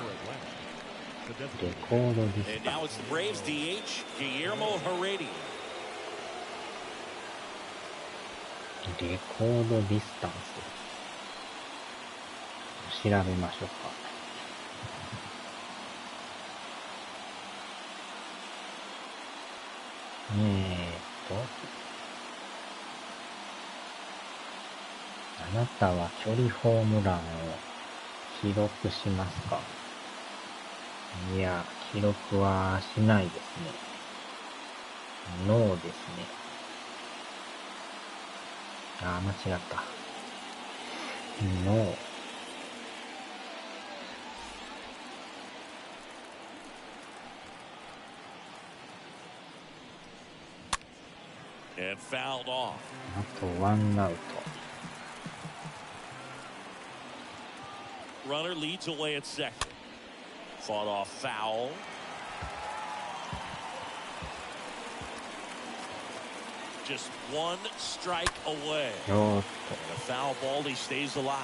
レコードディス And タン now it's the Braves DH, Guillermo Heredia. ス。レコードディスタンス。調べましょうか。あなたは距離ホームランを記録しますか？いや、記録はしないですね。ノーですね。間違った。ノー。And fouled off. あと1アウト。Runner leads away at second. Fought off foul. just one strike away. ちょっ And a foul ball, he stays alive.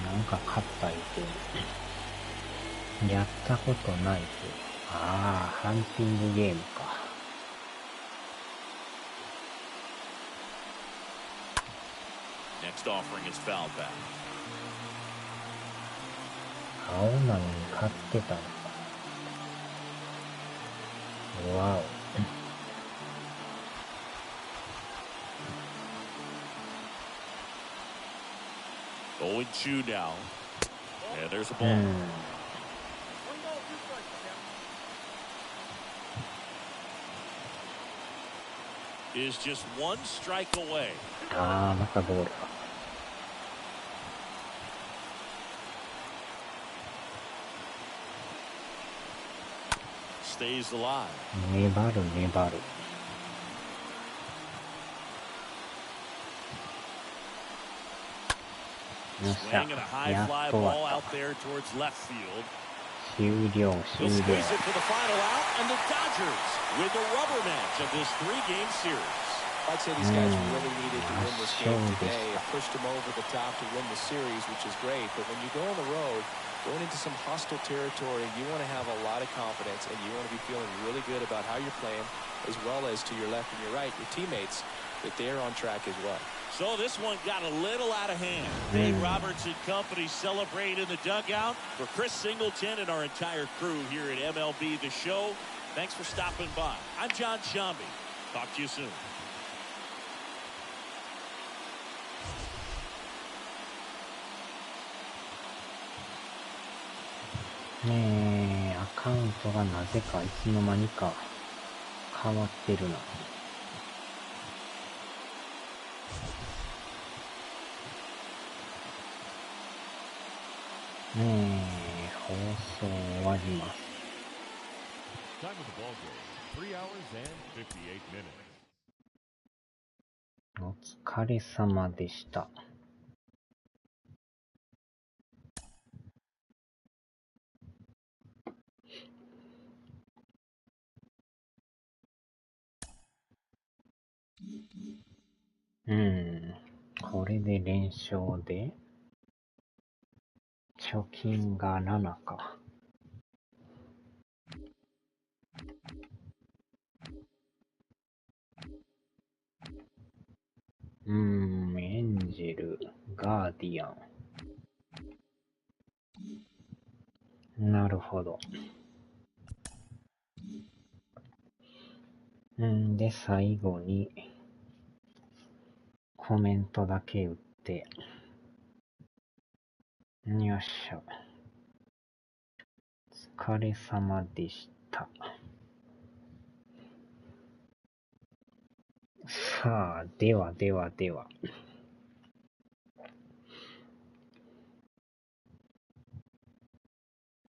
と、なんか勝った言うて、やったことないと。ああ、ハンティングゲームか。Next offering is fouled back. 青なのに勝ってたのか。わお。0-2 now. And there's a ball. One ball, 2 strikes, count. Is just one strike away. ああ、またボールか。Stays alive. 粘る粘る。よっしゃ、 Swing and a high や fly っと終 ball わっ out there towards left field. た。終了、 They'll 終 squeeze 了。 it for the final out, and the Dodgers win the rubber match of this 3-game series. I'd say these guys really needed to win this game Sure. today. It pushed them over the top to win the series, which is great. But when you go on the road, going into some hostile territory, you want to have a lot of confidence, and you want to be feeling really good about how you're playing, as well as to your left and your right, your teammates, that they're on track as well. So this one got a little out of hand. Dave Roberts and company celebrate in the dugout. For Chris Singleton and our entire crew here at MLB The Show, thanks for stopping by. I'm John Shambi. Talk to you soon. ねえ、アカウントがなぜかいつの間にか変わってるな。ねえ、放送終わります。 Time of the ball game, 3 hours and 58 minutes. お疲れ様でした。これで連勝で、貯金が7か。エンジェル、ガーディアン。なるほど。で、最後に、コメントだけ打って、よっしゃ。お疲れ様でした。さあ、では。